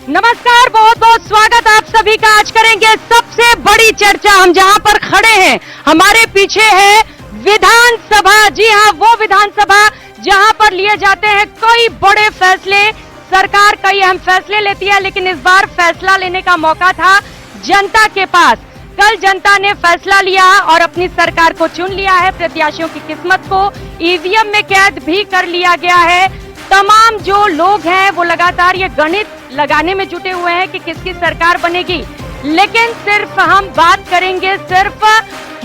नमस्कार, बहुत बहुत स्वागत आप सभी का। आज करेंगे सबसे बड़ी चर्चा। हम जहां पर खड़े हैं, हमारे पीछे है विधानसभा। जी हां, वो विधानसभा जहां पर लिए जाते हैं कई बड़े फैसले। सरकार कई अहम फैसले लेती है, लेकिन इस बार फैसला लेने का मौका था जनता के पास। कल जनता ने फैसला लिया और अपनी सरकार को चुन लिया है। प्रत्याशियों की किस्मत को ईवीएम में कैद भी कर लिया गया है। तमाम जो लोग हैं वो लगातार ये गणित लगाने में जुटे हुए हैं कि किसकी सरकार बनेगी, लेकिन सिर्फ हम बात करेंगे सिर्फ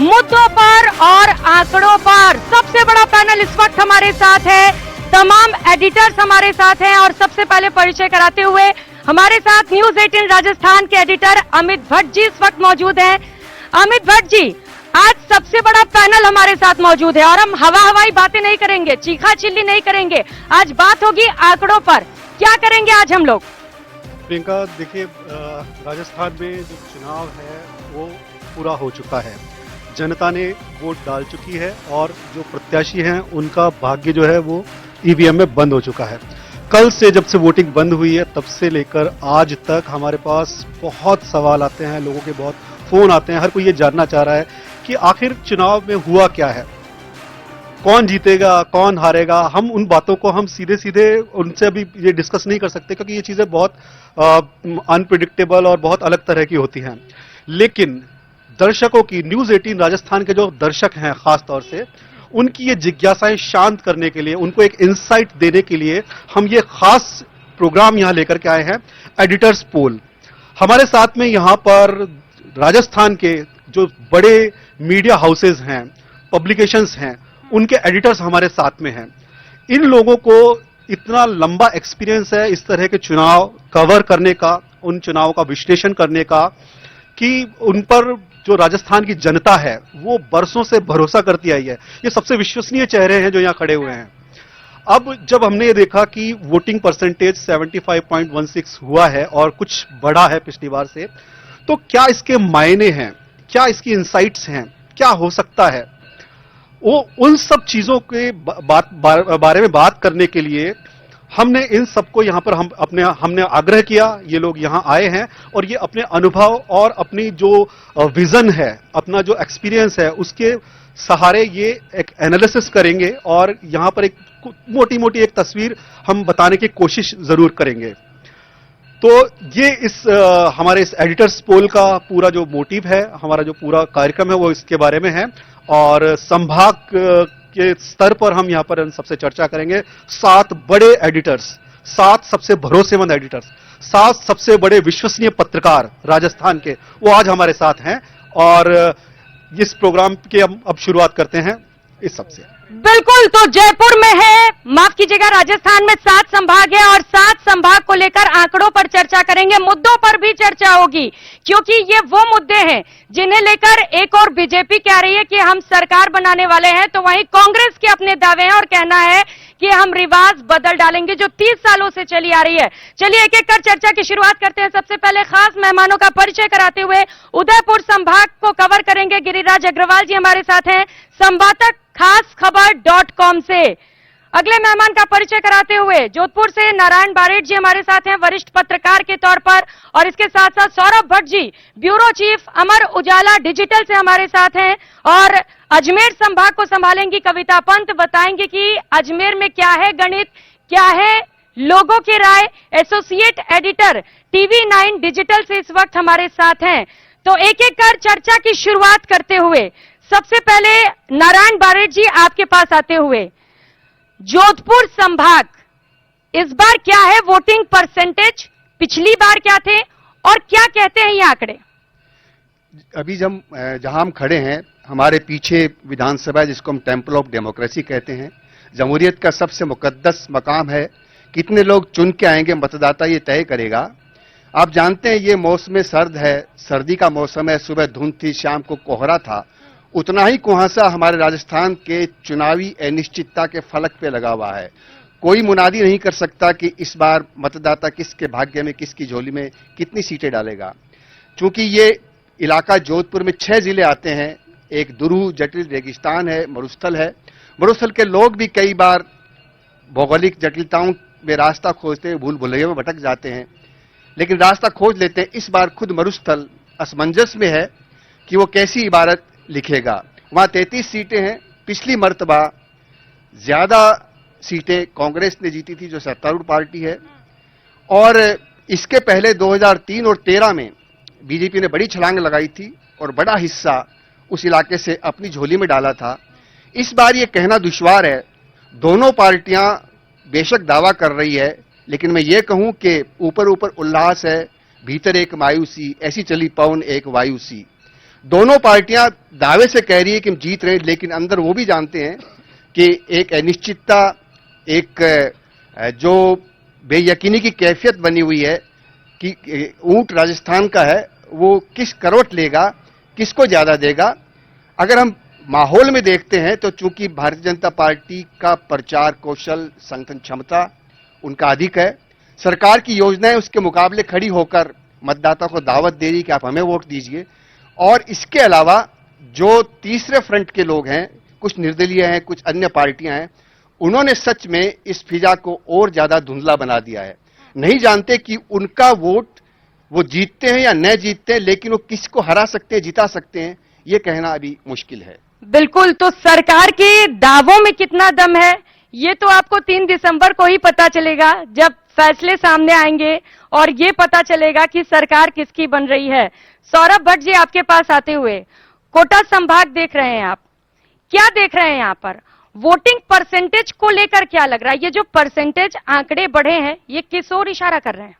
मुद्दों पर और आंकड़ों पर। सबसे बड़ा पैनल इस वक्त हमारे साथ है, तमाम एडिटर्स हमारे साथ हैं और सबसे पहले परिचय कराते हुए हमारे साथ न्यूज 18 राजस्थान के एडिटर अमित भट्ट जी इस वक्त मौजूद हैं। अमित भट्ट जी, आज सबसे बड़ा पैनल हमारे साथ मौजूद है और हम हवाई बातें नहीं करेंगे, चीखा चिल्ली नहीं करेंगे। आज बात होगी आंकड़ों पर। क्या करेंगे आज हम लोग? प्रियंका, देखिए, राजस्थान में जो चुनाव है वो पूरा हो चुका है। जनता ने वोट डाल चुकी है और जो प्रत्याशी हैं उनका भाग्य जो है वो ईवीएम में बंद हो चुका है। कल से जब से वोटिंग बंद हुई है तब से लेकर आज तक हमारे पास बहुत सवाल आते हैं, लोगों के बहुत फोन आते हैं। हर कोई ये जानना चाह रहा है कि आखिर चुनाव में हुआ क्या है, कौन जीतेगा, कौन हारेगा। हम उन बातों को हम सीधे सीधे उनसे अभी ये डिस्कस नहीं कर सकते, क्योंकि ये चीजें बहुत अनप्रिडिक्टेबल और बहुत अलग तरह की होती हैं। लेकिन दर्शकों की, न्यूज 18 राजस्थान के जो दर्शक हैं खास तौर से, उनकी ये जिज्ञासाएं शांत करने के लिए, उनको एक इंसाइट देने के लिए हम ये खास प्रोग्राम यहां लेकर के आए हैं, एडिटर्स पोल। हमारे साथ में यहां पर राजस्थान के जो बड़े मीडिया हाउसेज हैं, पब्लिकेशंस हैं, उनके एडिटर्स हमारे साथ में हैं। इन लोगों को इतना लंबा एक्सपीरियंस है इस तरह के चुनाव कवर करने का, उन चुनाव का विश्लेषण करने का, कि उन पर जो राजस्थान की जनता है वो बरसों से भरोसा करती आई है। ये सबसे विश्वसनीय चेहरे हैं जो यहां खड़े हुए हैं। अब जब हमने ये देखा कि वोटिंग परसेंटेज 75.16 हुआ है और कुछ बढ़ा है पिछली बार से, तो क्या इसके मायने हैं, क्या इसकी इंसाइट्स हैं, क्या हो सकता है, वो उन सब चीजों के बारे में बात करने के लिए हमने इन सबको यहां पर हमने आग्रह किया। ये लोग यहां आए हैं और ये अपने अनुभव और अपनी जो विजन है, अपना जो एक्सपीरियंस है, उसके सहारे ये एक एनालिसिस करेंगे और यहां पर एक मोटी मोटी एक तस्वीर हम बताने की कोशिश जरूर करेंगे। तो ये हमारे इस एडिटर्स पोल का पूरा जो मोटिव है, हमारा जो पूरा कार्यक्रम है वो इसके बारे में है। और संभाग के स्तर पर हम यहां पर सबसे चर्चा करेंगे। 7 बड़े एडिटर्स, 7 सबसे भरोसेमंद एडिटर्स, 7 सबसे बड़े विश्वसनीय पत्रकार राजस्थान के, वो आज हमारे साथ हैं। और इस प्रोग्राम की हम अब शुरुआत करते हैं इस सबसे। बिल्कुल, तो जयपुर में है, माफ कीजिएगा, राजस्थान में 7 संभाग है और 7 संभाग को लेकर आंकड़ों पर चर्चा करेंगे, मुद्दों पर भी चर्चा होगी, क्योंकि ये वो मुद्दे हैं जिन्हें लेकर एक और बीजेपी कह रही है कि हम सरकार बनाने वाले हैं, तो वहीं कांग्रेस के अपने दावे हैं और कहना है कि हम रिवाज बदल डालेंगे जो 30 सालों से चली आ रही है। चलिए एक एक कर चर्चा की शुरुआत करते हैं। सबसे पहले खास मेहमानों का परिचय कराते हुए उदयपुर संभाग को कवर करेंगे गिरिराज अग्रवाल जी हमारे साथ हैं, संपादक खासखबर.com से। अगले मेहमान का परिचय कराते हुए जोधपुर से नारायण बारेठ जी हमारे साथ हैं, वरिष्ठ पत्रकार के तौर पर, और इसके साथ साथ Saurabh Bhatt ji, bureau chief Amar Ujala digital से हमारे साथ हैं। और अजमेर संभाग को संभालेंगी कविता पंत, बताएंगे कि अजमेर में क्या है गणित, क्या है लोगों की राय। एसोसिएट एडिटर टीवी 9 डिजिटल से इस वक्त हमारे साथ हैं। तो एक एक कर चर्चा की शुरुआत करते हुए सबसे पहले नारायण बारेठ जी आपके पास आते हुए, जोधपुर संभाग इस बार क्या है वोटिंग परसेंटेज, पिछली बार क्या थे और क्या कहते हैं ये आंकड़े? अभी जहां हम खड़े हैं, हमारे पीछे विधानसभा है जिसको हम टेम्पल ऑफ डेमोक्रेसी कहते हैं, जमहूरियत का सबसे मुकद्दस मकाम है। कितने लोग चुन के आएंगे मतदाता ये तय करेगा। आप जानते हैं ये मौसम सर्द है, सर्दी का मौसम है, सुबह धुंध थी, शाम को कोहरा था। उतना ही कुहासा हमारे राजस्थान के चुनावी अनिश्चितता के फलक पे लगा हुआ है। कोई मुनादी नहीं कर सकता कि इस बार मतदाता किसके भाग्य में, किसकी झोली में कितनी सीटें डालेगा। चूंकि ये इलाका जोधपुर में 6 जिले आते हैं, एक दुरू जटिल रेगिस्तान है, मरुस्थल है। मरुस्थल के लोग भी कई बार भौगोलिक जटिलताओं में रास्ता खोजते हुए भूल भुलैया में भटक जाते हैं। लेकिन रास्ता खोज लेते हैं। इस बार खुद मरुस्थल असमंजस में है कि वो कैसी इबारत लिखेगा। वहां 33 सीटें हैं। पिछली मर्तबा ज्यादा सीटें कांग्रेस ने जीती थी, जो सत्तारूढ़ पार्टी है, और इसके पहले 2003 और 13 में बीजेपी ने बड़ी छलांग लगाई थी और बड़ा हिस्सा उस इलाके से अपनी झोली में डाला था। इस बार यह कहना दुश्वार है। दोनों पार्टियां बेशक दावा कर रही है, लेकिन मैं ये कहूं कि ऊपर ऊपर उल्लास है, भीतर एक मायूसी, ऐसी चली पवन एक वायुसी। दोनों पार्टियां दावे से कह रही है कि हम जीत रहे हैं, लेकिन अंदर वो भी जानते हैं कि एक अनिश्चितता, एक जो बेयकीनी की कैफियत बनी हुई है कि ऊंट राजस्थान का है, वो किस करवट लेगा, किसको ज्यादा देगा। अगर हम माहौल में देखते हैं तो चूंकि भारतीय जनता पार्टी का प्रचार कौशल, संगठन क्षमता उनका अधिक है, सरकार की योजनाएं उसके मुकाबले खड़ी होकर मतदाता को दावत दे रही कि आप हमें वोट दीजिए। और इसके अलावा जो तीसरे फ्रंट के लोग हैं, कुछ निर्दलीय हैं, कुछ अन्य पार्टियां हैं, उन्होंने सच में इस फिजा को और ज्यादा धुंधला बना दिया है। नहीं जानते कि उनका वोट वो जीतते हैं या न जीतते हैं, लेकिन वो किसको हरा सकते हैं, जिता सकते हैं, ये कहना अभी मुश्किल है। बिल्कुल, तो सरकार के दावों में कितना दम है, ये तो आपको 3 दिसंबर को ही पता चलेगा, जब फैसले सामने आएंगे और ये पता चलेगा कि सरकार किसकी बन रही है। सौरभ भट्ट जी, आपके पास आते हुए, कोटा संभाग देख रहे हैं आप, क्या देख रहे हैं यहाँ पर? वोटिंग परसेंटेज को लेकर क्या लग रहा है? ये जो परसेंटेज आंकड़े बढ़े हैं, ये किस ओर इशारा कर रहे हैं?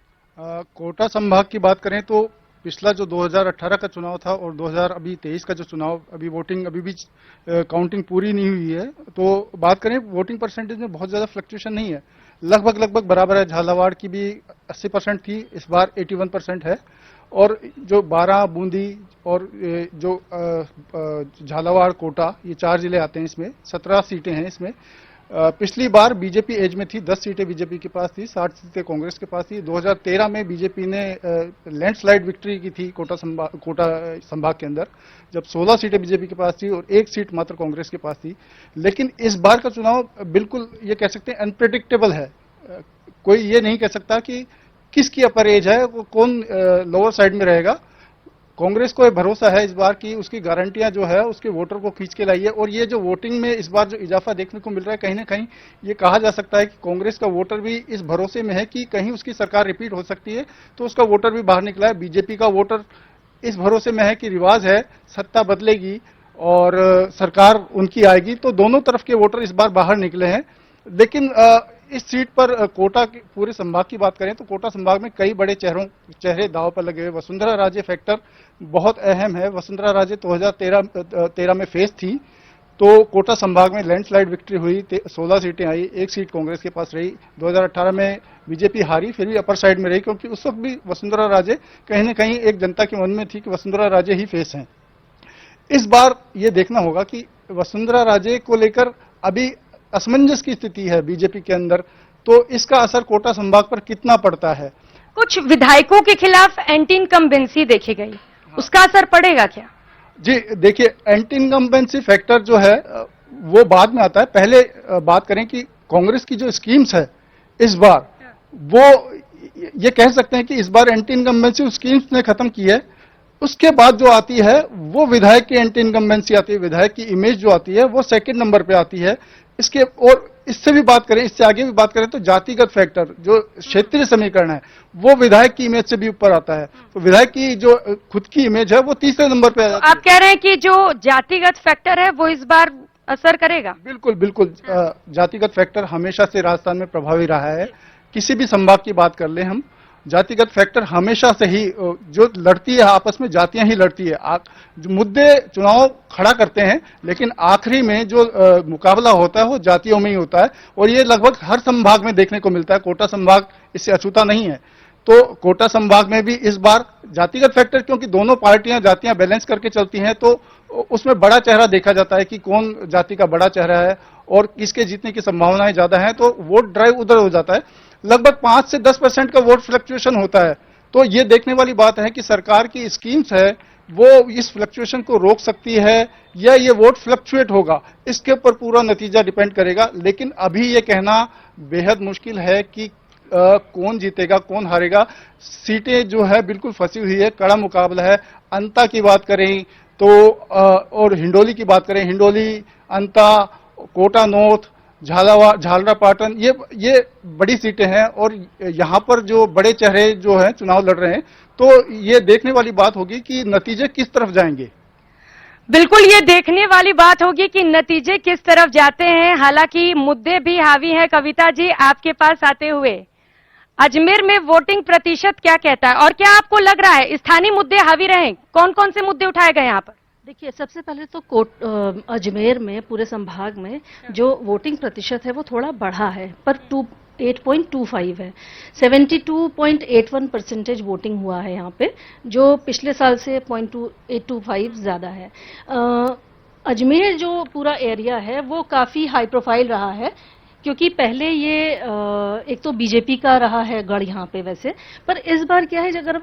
कोटा संभाग की बात करें तो पिछला जो 2018 का चुनाव था और 2023 का जो चुनाव, अभी वोटिंग अभी भी काउंटिंग पूरी नहीं हुई है, तो बात करें वोटिंग परसेंटेज में बहुत ज्यादा फ्लक्चुएशन नहीं है, लगभग बराबर है। झालावाड़ की भी 80% थी, इस बार 81% है। और जो 12 बूंदी और जो झालावाड़ कोटा, ये 4 जिले आते हैं, इसमें 17 सीटें हैं। इसमें पिछली बार बीजेपी एज में थी, 10 सीटें बीजेपी के पास थी, 60 सीटें कांग्रेस के पास थी। 2013 में बीजेपी ने लैंडस्लाइड विक्ट्री की थी कोटा संभाग के अंदर, जब 16 सीटें बीजेपी के पास थी और 1 सीट मात्र कांग्रेस के पास थी। लेकिन इस बार का चुनाव बिल्कुल ये कह सकते हैं अनप्रेडिक्टेबल है। कोई ये नहीं कह सकता कि किसकी अपर एज है, वो कौन लोअर साइड में रहेगा। कांग्रेस को भरोसा है इस बार की उसकी गारंटियां जो है उसके वोटर को खींच के लाई है। और ये जो वोटिंग में इस बार जो इजाफा देखने को मिल रहा है, कहीं ना कहीं ये कहा जा सकता है कि कांग्रेस का वोटर भी इस भरोसे में है कि कहीं उसकी सरकार रिपीट हो सकती है, तो उसका वोटर भी बाहर निकला है। बीजेपी का वोटर इस भरोसे में है कि रिवाज है, सत्ता बदलेगी और सरकार उनकी आएगी, तो दोनों तरफ के वोटर इस बार बाहर निकले हैं। लेकिन इस सीट पर कोटा के पूरे संभाग की बात करें तो कोटा संभाग में कई बड़े चेहरे दांव पर लगे हुए। वसुंधरा राजे फैक्टर बहुत अहम है। वसुंधरा राजे 2013 में फेस थी, तो कोटा संभाग में लैंडस्लाइड विक्ट्री हुई, 16 सीटें आई, 1 सीट कांग्रेस के पास रही। 2018 में बीजेपी हारी, फिर भी अपर साइड में रही, क्योंकि उस वक्त भी वसुंधरा राजे कहीं ना कहीं एक जनता के मन में थी कि वसुंधरा राजे ही फेस हैं। इस बार ये देखना होगा कि वसुंधरा राजे को लेकर अभी असमंजस की स्थिति है बीजेपी के अंदर, तो इसका असर कोटा संभाग पर कितना पड़ता है। कुछ विधायकों के खिलाफ एंटी इनकम्बेंसी देखी गई, उसका असर पड़ेगा क्या? जी देखिए, एंटी इनकम्बेंसी फैक्टर जो है वो बाद में आता है। पहले बात करें कि कांग्रेस की जो स्कीम्स है इस बार, वो ये कह सकते हैं कि इस बार एंटी इनकम्बेंसी स्कीम्स ने खत्म की है। उसके बाद जो आती है वो विधायक की एंटी इनकम्बेंसी आती है, विधायक की इमेज जो आती है वो सेकंड नंबर पे आती है। इसके और इससे भी बात करें, इससे आगे भी बात करें तो जातिगत फैक्टर जो क्षेत्रीय समीकरण है वो विधायक की इमेज से भी ऊपर आता है। तो विधायक की जो खुद की इमेज है वो तीसरे नंबर पे आ जाती है। आप कह रहे हैं कि जो जातिगत फैक्टर है वो इस बार असर करेगा? बिल्कुल जातिगत फैक्टर हमेशा से राजस्थान में प्रभावी रहा है। किसी भी संभाग की बात कर ले हम, जातिगत फैक्टर हमेशा से ही जो लड़ती है आपस में, जातियां ही लड़ती है। जो मुद्दे चुनाव खड़ा करते हैं, लेकिन आखिरी में जो मुकाबला होता है वो जातियों में ही होता है, और ये लगभग हर संभाग में देखने को मिलता है। कोटा संभाग इससे अछूता नहीं है। तो कोटा संभाग में भी इस बार जातिगत फैक्टर, क्योंकि दोनों पार्टियां जातियां बैलेंस करके चलती हैं, तो उसमें बड़ा चेहरा देखा जाता है कि कौन जाति का बड़ा चेहरा है और किसके जीतने की संभावनाएं ज्यादा हैं, तो वोट ड्राइव उधर हो जाता है। लगभग 5 से 10% का वोट फ्लक्चुएशन होता है। तो ये देखने वाली बात है कि सरकार की स्कीम्स है वो इस फ्लक्चुएशन को रोक सकती है या ये वोट फ्लक्चुएट होगा, इसके ऊपर पूरा नतीजा डिपेंड करेगा। लेकिन अभी ये कहना बेहद मुश्किल है कि कौन जीतेगा कौन हारेगा। सीटें जो है बिल्कुल फंसी हुई है, कड़ा मुकाबला है। अंता की बात करें तो और हिंडोली की बात करें, हिंडोली, अंता, कोटा नॉर्थ, झालरापाटन, ये बड़ी सीटें हैं और यहाँ पर जो बड़े चेहरे जो हैं चुनाव लड़ रहे हैं, तो ये देखने वाली बात होगी कि नतीजे किस तरफ जाएंगे। बिल्कुल ये देखने वाली बात होगी कि नतीजे किस तरफ जाते हैं। हालांकि मुद्दे भी हावी हैं। कविता जी, आपके पास आते हुए अजमेर में वोटिंग प्रतिशत क्या कहता है और क्या आपको लग रहा है स्थानीय मुद्दे हावी रहे? कौन कौन से मुद्दे उठाए गए यहाँ पर? देखिए, सबसे पहले तो अजमेर में पूरे संभाग में जो वोटिंग प्रतिशत है वो थोड़ा बढ़ा है, पर 8.25 है। 72.81% वोटिंग हुआ है यहाँ पे, जो पिछले साल से 0.825 ज्यादा है। अजमेर जो पूरा एरिया है वो काफी हाई प्रोफाइल रहा है, क्योंकि पहले ये एक तो बीजेपी का रहा है गढ़ यहाँ पे वैसे, पर इस बार क्या है, अगर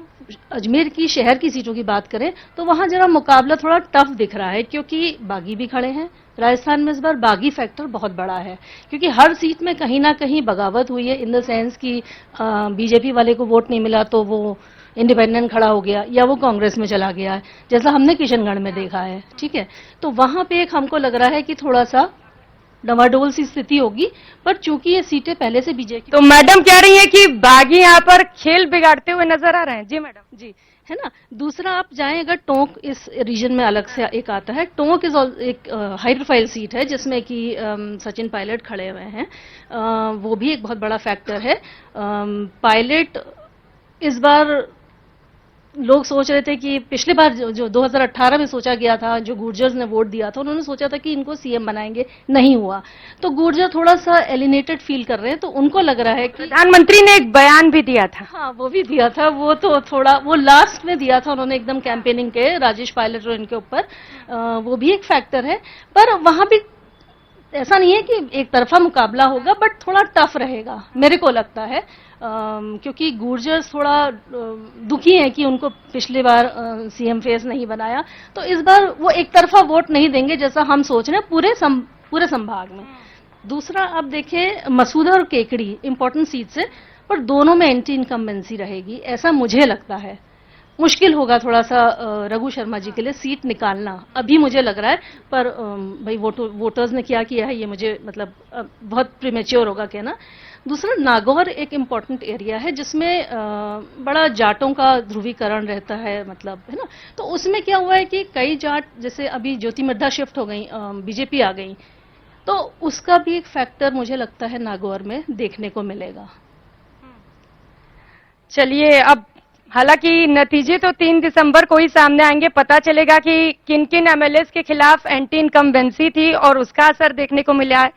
अजमेर की शहर की सीटों की बात करें तो वहां जरा मुकाबला थोड़ा टफ दिख रहा है, क्योंकि बागी भी खड़े हैं। राजस्थान में इस बार बागी फैक्टर बहुत बड़ा है, क्योंकि हर सीट में कहीं ना कहीं बगावत हुई है, इन द सेंस कि बीजेपी वाले को वोट नहीं मिला तो वो इंडिपेंडेंट खड़ा हो गया या वो कांग्रेस में चला गया है, जैसा हमने किशनगढ़ में देखा है। ठीक है, तो वहां पे एक हमको लग रहा है कि थोड़ा सा डवाडोल सी स्थिति होगी, पर चूंकि ये सीटें पहले से बीजेपी। तो मैडम कह रही है कि बागी यहाँ पर खेल बिगाड़ते हुए नजर आ रहे हैं। जी मैडम। जी, है ना। दूसरा, आप जाएं अगर टोंक इस रीजन में अलग से एक आता है, टोंक एक हाई प्रोफाइल सीट है जिसमें कि सचिन पायलट खड़े हुए हैं। वो भी एक बहुत बड़ा फैक्टर है। पायलट इस बार लोग सोच रहे थे कि पिछली बार जो 2018 में सोचा गया था, जो गुर्जर्स ने वोट दिया था, उन्होंने सोचा था कि इनको सीएम बनाएंगे, नहीं हुआ। तो गुर्जर थोड़ा सा एलिनेटेड फील कर रहे हैं, तो उनको लग रहा है कि प्रधानमंत्री ने एक बयान भी दिया था। हाँ, वो भी दिया था, वो तो थोड़ा वो लास्ट में दिया था उन्होंने, एकदम कैंपेनिंग के राजेश पायलट और इनके ऊपर। वो भी एक फैक्टर है, पर वहां भी ऐसा नहीं है कि एक तरफा मुकाबला होगा, बट थोड़ा टफ रहेगा मेरे को लगता है। क्योंकि गुर्जर्स थोड़ा दुखी हैं कि उनको पिछली बार सीएम फेस नहीं बनाया, तो इस बार वो एक तरफा वोट नहीं देंगे जैसा हम सोच रहे हैं पूरे संभाग में। दूसरा, अब देखें मसूदा और केकड़ी इंपॉर्टेंट सीट्स है, पर दोनों में एंटी इनकम्बेंसी रहेगी, ऐसा मुझे लगता है। मुश्किल होगा थोड़ा सा रघु शर्मा जी के लिए सीट निकालना, अभी मुझे लग रहा है। पर भाई वोटर्स ने क्या किया है ये मुझे मतलब बहुत प्रीमेच्योर होगा कहना। दूसरा, नागौर एक इम्पॉर्टेंट एरिया है जिसमें बड़ा जाटों का ध्रुवीकरण रहता है, मतलब, है ना। तो उसमें क्या हुआ है कि कई जाट, जैसे अभी ज्योति मिर्धा शिफ्ट हो गई, बीजेपी आ गई, तो उसका भी एक फैक्टर मुझे लगता है नागौर में देखने को मिलेगा। चलिए, अब हालांकि नतीजे तो 3 दिसंबर को ही सामने आएंगे, पता चलेगा कि किन किन एमएलएस के खिलाफ एंटी इनकम्बेंसी थी और उसका असर देखने को मिला है।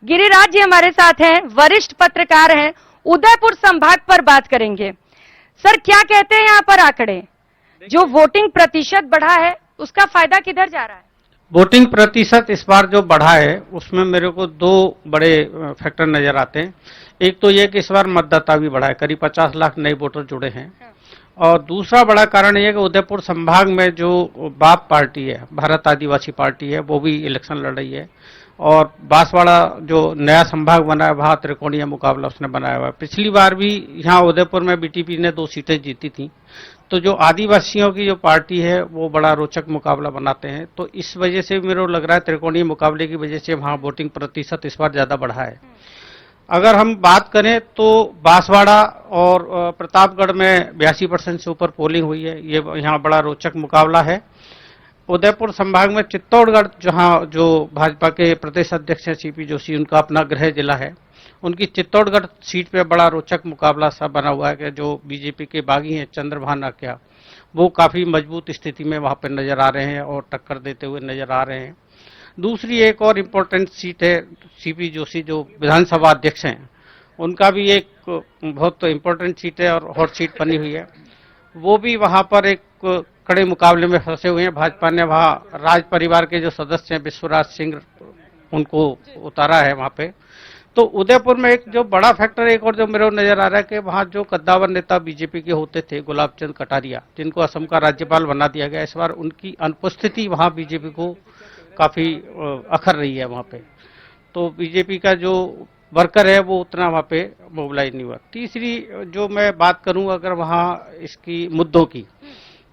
गिरिराज जी हमारे साथ हैं, वरिष्ठ पत्रकार हैं, उदयपुर संभाग पर बात करेंगे। सर, क्या कहते हैं यहाँ पर आंकड़े? जो वोटिंग प्रतिशत बढ़ा है उसका फायदा किधर जा रहा है? वोटिंग प्रतिशत इस बार जो बढ़ा है उसमें मेरे को 2 बड़े फैक्टर नजर आते हैं। एक तो ये कि इस बार मतदाता भी बढ़ा है, करीब 50 लाख नए वोटर जुड़े हैं। और दूसरा बड़ा कारण यह कि उदयपुर संभाग में जो बाप पार्टी है, भारत आदिवासी पार्टी है, वो भी इलेक्शन लड़ रही है। और बांसवाड़ा जो नया संभाग बना है वहां त्रिकोणीय मुकाबला उसने बनाया हुआ है। पिछली बार भी यहाँ उदयपुर में बीटीपी ने 2 सीटें जीती थी, तो जो आदिवासियों की जो पार्टी है वो बड़ा रोचक मुकाबला बनाते हैं। तो इस वजह से मेरे को लग रहा है त्रिकोणीय मुकाबले की वजह से वहां वोटिंग प्रतिशत इस बार ज्यादा बढ़ा है। अगर हम बात करें तो बांसवाड़ा और प्रतापगढ़ में 82% से ऊपर पोलिंग हुई है, ये यहाँ बड़ा रोचक मुकाबला है। उदयपुर संभाग में चित्तौड़गढ़, जहां जो भाजपा के प्रदेश अध्यक्ष हैं सीपी जोशी, उनका अपना गृह जिला है, उनकी चित्तौड़गढ़ सीट पे बड़ा रोचक मुकाबला सा बना हुआ है कि जो बीजेपी के बागी हैं चंद्रभान आक्या, वो काफी मजबूत स्थिति में वहां पर नजर आ रहे हैं और टक्कर देते हुए नजर आ रहे हैं। दूसरी एक और इम्पोर्टेंट सीट है सीपी जोशी जो विधानसभा अध्यक्ष हैं, उनका भी एक बहुत इम्पोर्टेंट सीट है और हॉट सीट बनी हुई है। वो भी वहां पर एक कड़े मुकाबले में फंसे हुए हैं। भाजपा ने वहां राज परिवार के जो सदस्य हैं विश्वराज सिंह, उनको उतारा है वहां पे। तो उदयपुर में एक जो बड़ा फैक्टर एक और जो मेरे को नजर आ रहा है कि वहां जो कद्दावर नेता बीजेपी के होते थे गुलाब चंद कटारिया, जिनको असम का राज्यपाल बना दिया गया, इस बार उनकी अनुपस्थिति वहां बीजेपी को काफी अखर रही है वहां पे। तो बीजेपी का जो वर्कर है वो उतना वहाँ पे मोबिलाइज नहीं हुआ। तीसरी जो मैं बात करूं अगर वहाँ इसकी मुद्दों की,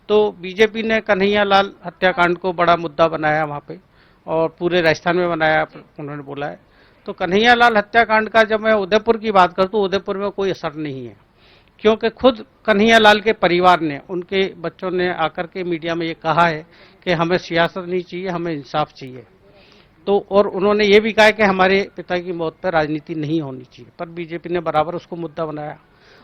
तो बीजेपी ने कन्हैया लाल हत्याकांड को बड़ा मुद्दा बनाया वहाँ पे और पूरे राजस्थान में बनाया, उन्होंने बोला है। तो कन्हैया लाल हत्याकांड का जब मैं उदयपुर की बात करता हूँ, उदयपुर में कोई असर नहीं है, क्योंकि खुद कन्हैया लाल के परिवार ने, उनके बच्चों ने आकर के मीडिया में ये कहा है कि हमें सियासत नहीं चाहिए, हमें इंसाफ चाहिए। तो और उन्होंने ये भी कहा है कि हमारे पिता की मौत पर राजनीति नहीं होनी चाहिए, पर बीजेपी ने बराबर उसको मुद्दा बनाया।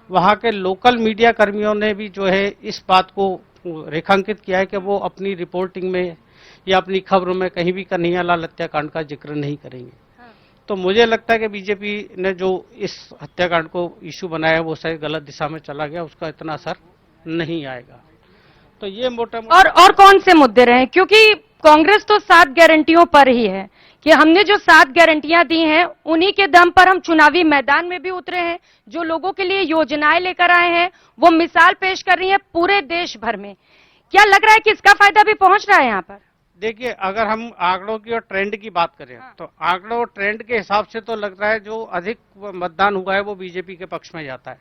वहाँ के लोकल मीडिया कर्मियों ने भी जो है इस बात को रेखांकित किया है कि वो अपनी रिपोर्टिंग में या अपनी खबरों में कहीं भी कन्हैया लाल हत्याकांड का जिक्र नहीं करेंगे। तो मुझे लगता है कि बीजेपी ने जो इस हत्याकांड को इशू बनाया वो शायद गलत दिशा में चला गया, उसका इतना असर नहीं आएगा। तो ये मोटा और कौन से मुद्दे रहे? क्योंकि कांग्रेस तो 7 गारंटियों पर ही है कि हमने जो 7 गारंटियां दी हैं उन्हीं के दम पर हम चुनावी मैदान में भी उतरे हैं। जो लोगों के लिए योजनाएं लेकर आए हैं वो मिसाल पेश कर रही है पूरे देश भर में। क्या लग रहा है कि इसका फायदा भी पहुंच रहा है यहाँ पर? देखिए, अगर हम आंकड़ों की और ट्रेंड की बात करें तो आंकड़ों और ट्रेंड के हिसाब से तो लग रहा है जो अधिक मतदान हुआ है वो बीजेपी के पक्ष में जाता है।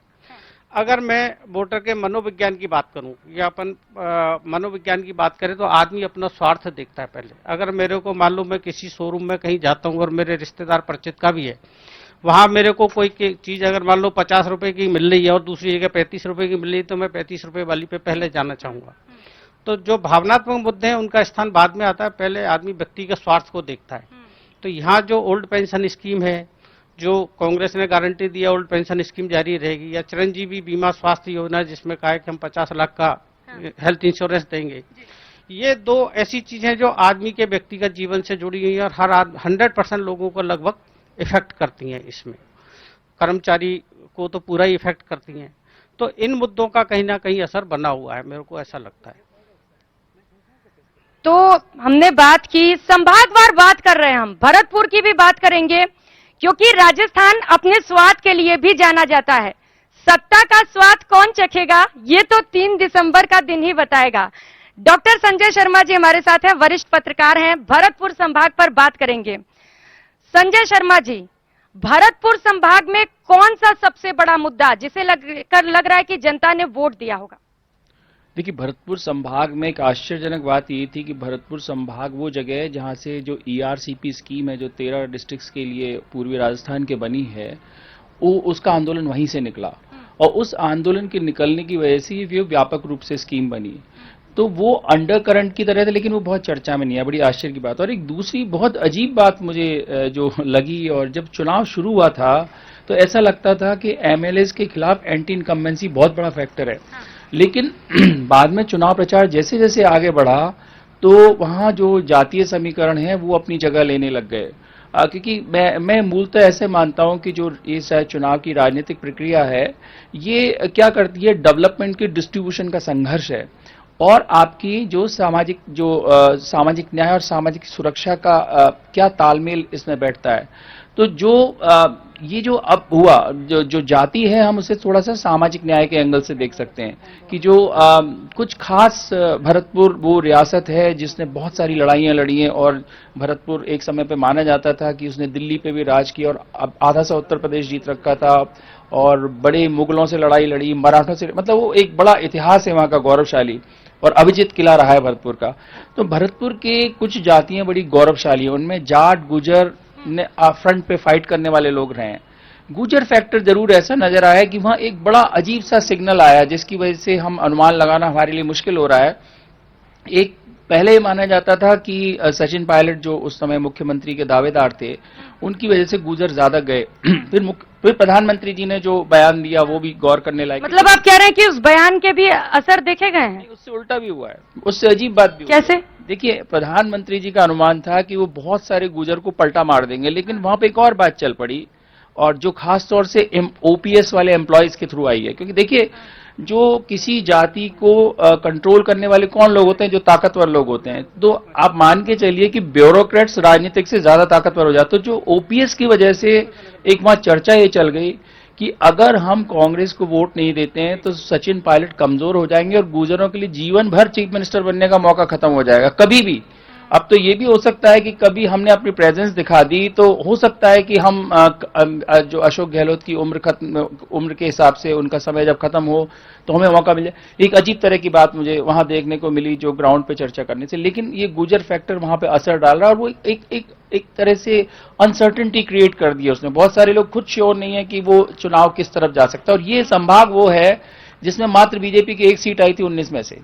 अगर मैं वोटर के मनोविज्ञान की बात करूं या अपन मनोविज्ञान की बात करें तो आदमी अपना स्वार्थ देखता है पहले। अगर मेरे को मान लो मैं किसी शोरूम में कहीं जाता हूं और मेरे रिश्तेदार परिचित का भी है, वहां मेरे को कोई चीज अगर मान लो 50 रुपए की मिल रही है और दूसरी जगह 35 रुपए की मिल रही है तो मैं 35 रुपए वाली पे पहले जाना चाहूंगा। तो जो भावनात्मक मुद्दे हैं उनका स्थान बाद में आता है, पहले आदमी व्यक्ति के स्वार्थ को देखता है। तो यहाँ जो ओल्ड पेंशन स्कीम है, जो कांग्रेस ने गारंटी दिया ओल्ड पेंशन स्कीम जारी रहेगी, या चिरंजीवी बीमा स्वास्थ्य योजना जिसमें कहा है कि हम 50 लाख का हेल्थ इंश्योरेंस देंगे, ये 2 ऐसी चीजें जो आदमी के व्यक्तिगत जीवन से जुड़ी हुई हैं और हर 100% लोगों को लगभग इफेक्ट करती हैं। इसमें कर्मचारी को तो पूरा ही इफेक्ट करती हैं। तो इन मुद्दों का कहीं ना कहीं असर बना हुआ है, मेरे को ऐसा लगता है। तो हमने बात की, संभागवार बात कर रहे हैं, हम भरतपुर की भी बात करेंगे क्योंकि राजस्थान अपने स्वाद के लिए भी जाना जाता है। सत्ता का स्वाद कौन चखेगा ये तो 3 दिसंबर का दिन ही बताएगा। डॉक्टर संजय शर्मा जी हमारे साथ हैं, वरिष्ठ पत्रकार हैं, भरतपुर संभाग पर बात करेंगे। संजय शर्मा जी, भरतपुर संभाग में कौन सा सबसे बड़ा मुद्दा जिसे लग रहा है कि जनता ने वोट दिया होगा? देखिए, भरतपुर संभाग में एक आश्चर्यजनक बात ये थी कि भरतपुर संभाग वो जगह है जहां से जो ERCP स्कीम है जो 13 डिस्ट्रिक्ट्स के लिए पूर्वी राजस्थान के बनी है, वो उसका आंदोलन वहीं से निकला और उस आंदोलन के निकलने की वजह से ये व्यापक रूप से स्कीम बनी। तो वो अंडर करंट की तरह था, लेकिन वो बहुत चर्चा में नहीं है। बड़ी आश्चर्य की बात। और एक दूसरी बहुत अजीब बात मुझे जो लगी, और जब चुनाव शुरू हुआ था तो ऐसा लगता था कि MLAs के खिलाफ एंटी इनकम्बेंसी बहुत बड़ा फैक्टर है, लेकिन बाद में चुनाव प्रचार जैसे जैसे आगे बढ़ा तो वहां जो जातीय समीकरण है वो अपनी जगह लेने लग गए। क्योंकि मैं मूलतः ऐसे मानता हूं कि जो इस चुनाव की राजनीतिक प्रक्रिया है ये क्या करती है, डेवलपमेंट की डिस्ट्रीब्यूशन का संघर्ष है और आपकी जो सामाजिक न्याय और सामाजिक सुरक्षा का क्या तालमेल इसमें बैठता है। तो ये जो अब हुआ, जो जाति है, हम उसे थोड़ा सा सामाजिक न्याय के एंगल से देख सकते हैं कि जो कुछ खास भरतपुर वो रियासत है जिसने बहुत सारी लड़ाइयां लड़ी हैं और भरतपुर एक समय पे माना जाता था कि उसने दिल्ली पे भी राज किया और अब आधा सा उत्तर प्रदेश जीत रखा था और बड़े मुगलों से लड़ाई लड़ी, मराठों से, मतलब वो एक बड़ा इतिहास है वहां का गौरवशाली और अभिजीत किला रहा है भरतपुर का। तो भरतपुर के कुछ जातियां बड़ी गौरवशाली है, उनमें जाट गुजर ने फ्रंट पे फाइट करने वाले लोग रहे हैं। गुजर फैक्टर जरूर ऐसा नजर आया कि वहां एक बड़ा अजीब सा सिग्नल आया जिसकी वजह से हम अनुमान लगाना हमारे लिए मुश्किल हो रहा है। एक पहले माना जाता था कि सचिन पायलट जो उस समय मुख्यमंत्री के दावेदार थे उनकी वजह से गुजर ज्यादा गए। फिर प्रधानमंत्री जी ने जो बयान दिया वो भी गौर करने लायक। मतलब आप कह रहे हैं कि उस बयान के भी असर देखे गए हैं? उससे उल्टा भी हुआ है, उससे अजीब बात भी। कैसे? देखिए, प्रधानमंत्री जी का अनुमान था कि वो बहुत सारे गुजर को पलटा मार देंगे, लेकिन वहां पे एक और बात चल पड़ी और जो खास तौर से OPS वाले एम्प्लॉयज के थ्रू आई है। क्योंकि देखिए, जो किसी जाति को कंट्रोल करने वाले कौन लोग होते हैं? जो ताकतवर लोग होते हैं। तो आप मान के चलिए कि ब्यूरोक्रेट्स राजनीतिक से ज्यादा ताकतवर हो जाते। तो जो OPS की वजह से एक वहां चर्चा ये चल गई कि अगर हम कांग्रेस को वोट नहीं देते हैं तो सचिन पायलट कमजोर हो जाएंगे और गुजरों के लिए जीवन भर चीफ मिनिस्टर बनने का मौका खत्म हो जाएगा। कभी भी अब तो ये भी हो सकता है कि कभी हमने अपनी प्रेजेंस दिखा दी तो हो सकता है कि हम जो अशोक गहलोत की उम्र के हिसाब से उनका समय जब खत्म हो तो हमें मौका मिले। एक अजीब तरह की बात मुझे वहां देखने को मिली जो ग्राउंड पे चर्चा करने से, लेकिन ये गुजर फैक्टर वहां पे असर डाल रहा है और वो एक तरह से अनसर्टेनिटी क्रिएट कर दी है उसने। बहुत सारे लोग खुद श्योर नहीं है कि वो चुनाव किस तरफ जा सकता है, और ये संभाग वो है जिसमें मात्र बीजेपी की एक सीट आई थी 19 में से,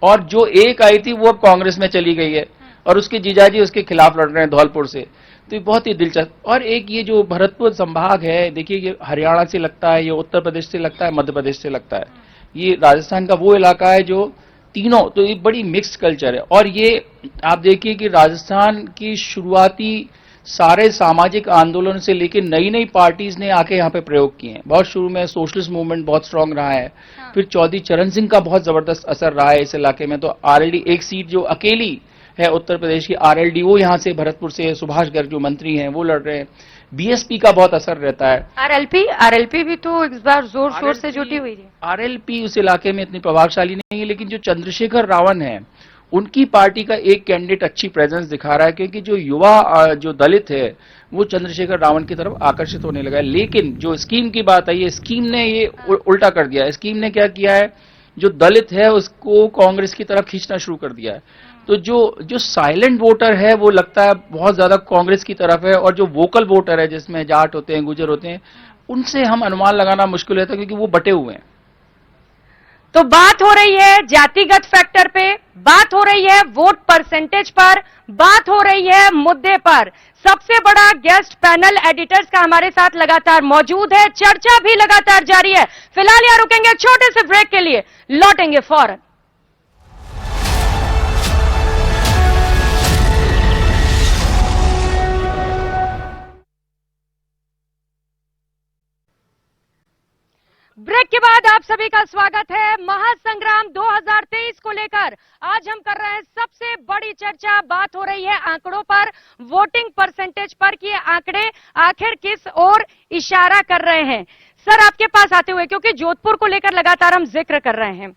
और जो एक आई थी वो अब कांग्रेस में चली गई है और उसके जीजाजी उसके खिलाफ लड़ रहे हैं धौलपुर से। तो ये बहुत ही दिलचस्प। और एक ये जो भरतपुर संभाग है, देखिए ये हरियाणा से लगता है, ये उत्तर प्रदेश से लगता है, मध्य प्रदेश से लगता है, ये राजस्थान का वो इलाका है जो तीनों, तो ये बड़ी मिक्स्ड कल्चर है। और ये आप देखिए कि राजस्थान की शुरुआती सारे सामाजिक आंदोलन से लेकर नई नई पार्टीज ने आके यहाँ पे प्रयोग किए हैं। बहुत शुरू में सोशलिस्ट मूवमेंट बहुत स्ट्रांग रहा है, फिर चौधरी चरण सिंह का बहुत जबरदस्त असर रहा है इस इलाके में। तो आरएलडी एक सीट जो अकेली है उत्तर प्रदेश की आरएलडी, वो यहाँ से भरतपुर से सुभाष गर्ग जो मंत्री हैं वो लड़ रहे हैं। बीएसपी का बहुत असर रहता है। आरएलपी भी तो इस बार जोर शोर से जुटी हुई है। आरएलपी उस इलाके में इतनी प्रभावशाली नहीं है, लेकिन जो चंद्रशेखर रावण है उनकी पार्टी का एक कैंडिडेट अच्छी प्रेजेंस दिखा रहा है, क्योंकि जो युवा जो दलित है वो चंद्रशेखर रावण की तरफ आकर्षित होने लगा है। लेकिन जो स्कीम की बात आई है, स्कीम ने ये उल्टा कर दिया है। स्कीम ने क्या किया है, जो दलित है उसको कांग्रेस की तरफ खींचना शुरू कर दिया है। तो जो साइलेंट वोटर है वो लगता है बहुत ज्यादा कांग्रेस की तरफ है, और जो वोकल वोटर है जिसमें जाट होते हैं, गुजर होते हैं, उनसे हम अनुमान लगाना मुश्किल होता है क्योंकि वो बटे हुए हैं। तो बात हो रही है जातिगत फैक्टर पे, बात हो रही है वोट परसेंटेज पर, बात हो रही है मुद्दे पर। सबसे बड़ा गेस्ट पैनल एडिटर्स का हमारे साथ लगातार मौजूद है, चर्चा भी लगातार जारी है। फिलहाल यहां रुकेंगे एक छोटे से ब्रेक के लिए, लौटेंगे फौरन। ब्रेक के बाद आप सभी का स्वागत है। महासंग्राम 2023 को लेकर आज हम कर रहे हैं सबसे बड़ी चर्चा। बात हो रही है आंकड़ों पर, वोटिंग परसेंटेज पर, कि ये आंकड़े आखिर किस ओर इशारा कर रहे हैं। सर आपके पास आते हुए, क्योंकि जोधपुर को लेकर लगातार हम जिक्र कर रहे हैं,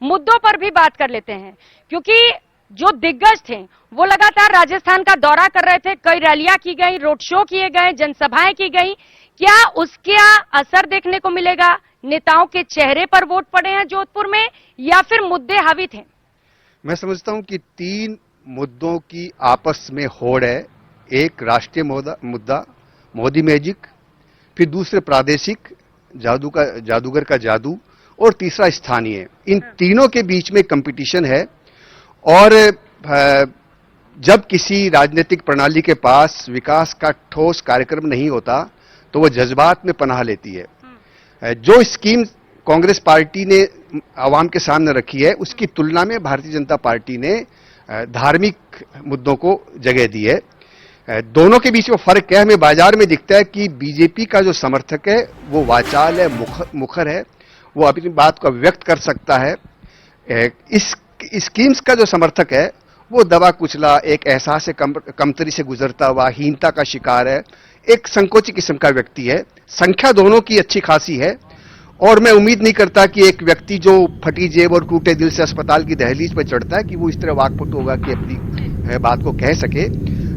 मुद्दों पर भी बात कर लेते हैं, क्योंकि जो दिग्गज थे वो लगातार राजस्थान का दौरा कर रहे थे, कई रैलियां की गई, रोड शो किए गए, जनसभाएं की गई। क्या उसका असर देखने को मिलेगा? नेताओं के चेहरे पर वोट पड़े हैं जोधपुर में, या फिर मुद्दे हावी थे? मैं समझता हूं कि 3 मुद्दों की आपस में होड़ है। एक राष्ट्रीय मुद्दा मोदी मैजिक, फिर दूसरे प्रादेशिक जादूगर का जादू, और तीसरा स्थानीय। इन तीनों के बीच में कंपटीशन है, और जब किसी राजनीतिक प्रणाली के पास विकास का ठोस कार्यक्रम नहीं होता तो वह जज्बात में पनाह लेती है। जो स्कीम कांग्रेस पार्टी ने आवाम के सामने रखी है उसकी तुलना में भारतीय जनता पार्टी ने धार्मिक मुद्दों को जगह दी है। दोनों के बीच में फर्क क्या है, हमें बाजार में दिखता है कि बीजेपी का जो समर्थक है वो वाचाल है, मुखर है, वो अपनी बात को व्यक्त कर सकता है। इस स्कीम्स का जो समर्थक है वो दबा कुचला, एक एहसास से कमतरी से गुजरता हुआ, हीनता का शिकार है, एक संकोची किस्म का व्यक्ति है। संख्या दोनों की अच्छी खासी है, और मैं उम्मीद नहीं करता कि एक व्यक्ति जो फटी जेब और टूटे दिल से अस्पताल की दहलीज पर चढ़ता है कि वो इस तरह वाकपटु होगा कि अपनी बात को कह सके।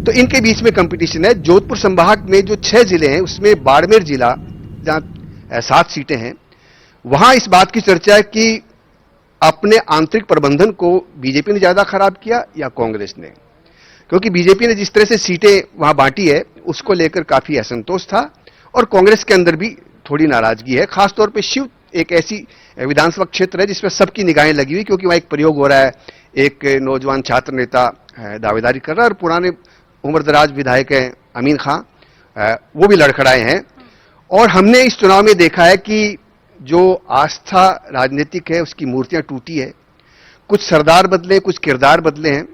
तो इनके बीच में कंपटीशन है। जोधपुर संभाग में जो 6 जिले हैं उसमें बाड़मेर जिला, जहां 7 सीटें हैं, वहां इस बात की चर्चा है कि अपने आंतरिक प्रबंधन को बीजेपी ने ज्यादा खराब किया या कांग्रेस ने, क्योंकि बीजेपी ने जिस तरह से सीटें वहां बांटी है उसको लेकर काफी असंतोष था, और कांग्रेस के अंदर भी थोड़ी नाराजगी है। खासतौर पे शिव एक ऐसी विधानसभा क्षेत्र है जिसमें सबकी निगाहें लगी हुई, क्योंकि वहां एक प्रयोग हो रहा है, एक नौजवान छात्र नेता दावेदारी कर रहा है, और पुराने उम्रदराज विधायक हैं अमीन खां, वो भी लड़खड़ाए हैं। और हमने इस चुनाव में देखा है कि जो आस्था राजनीतिक है उसकी मूर्तियां टूटी है। कुछ सरदार बदले, कुछ किरदार बदले हैं,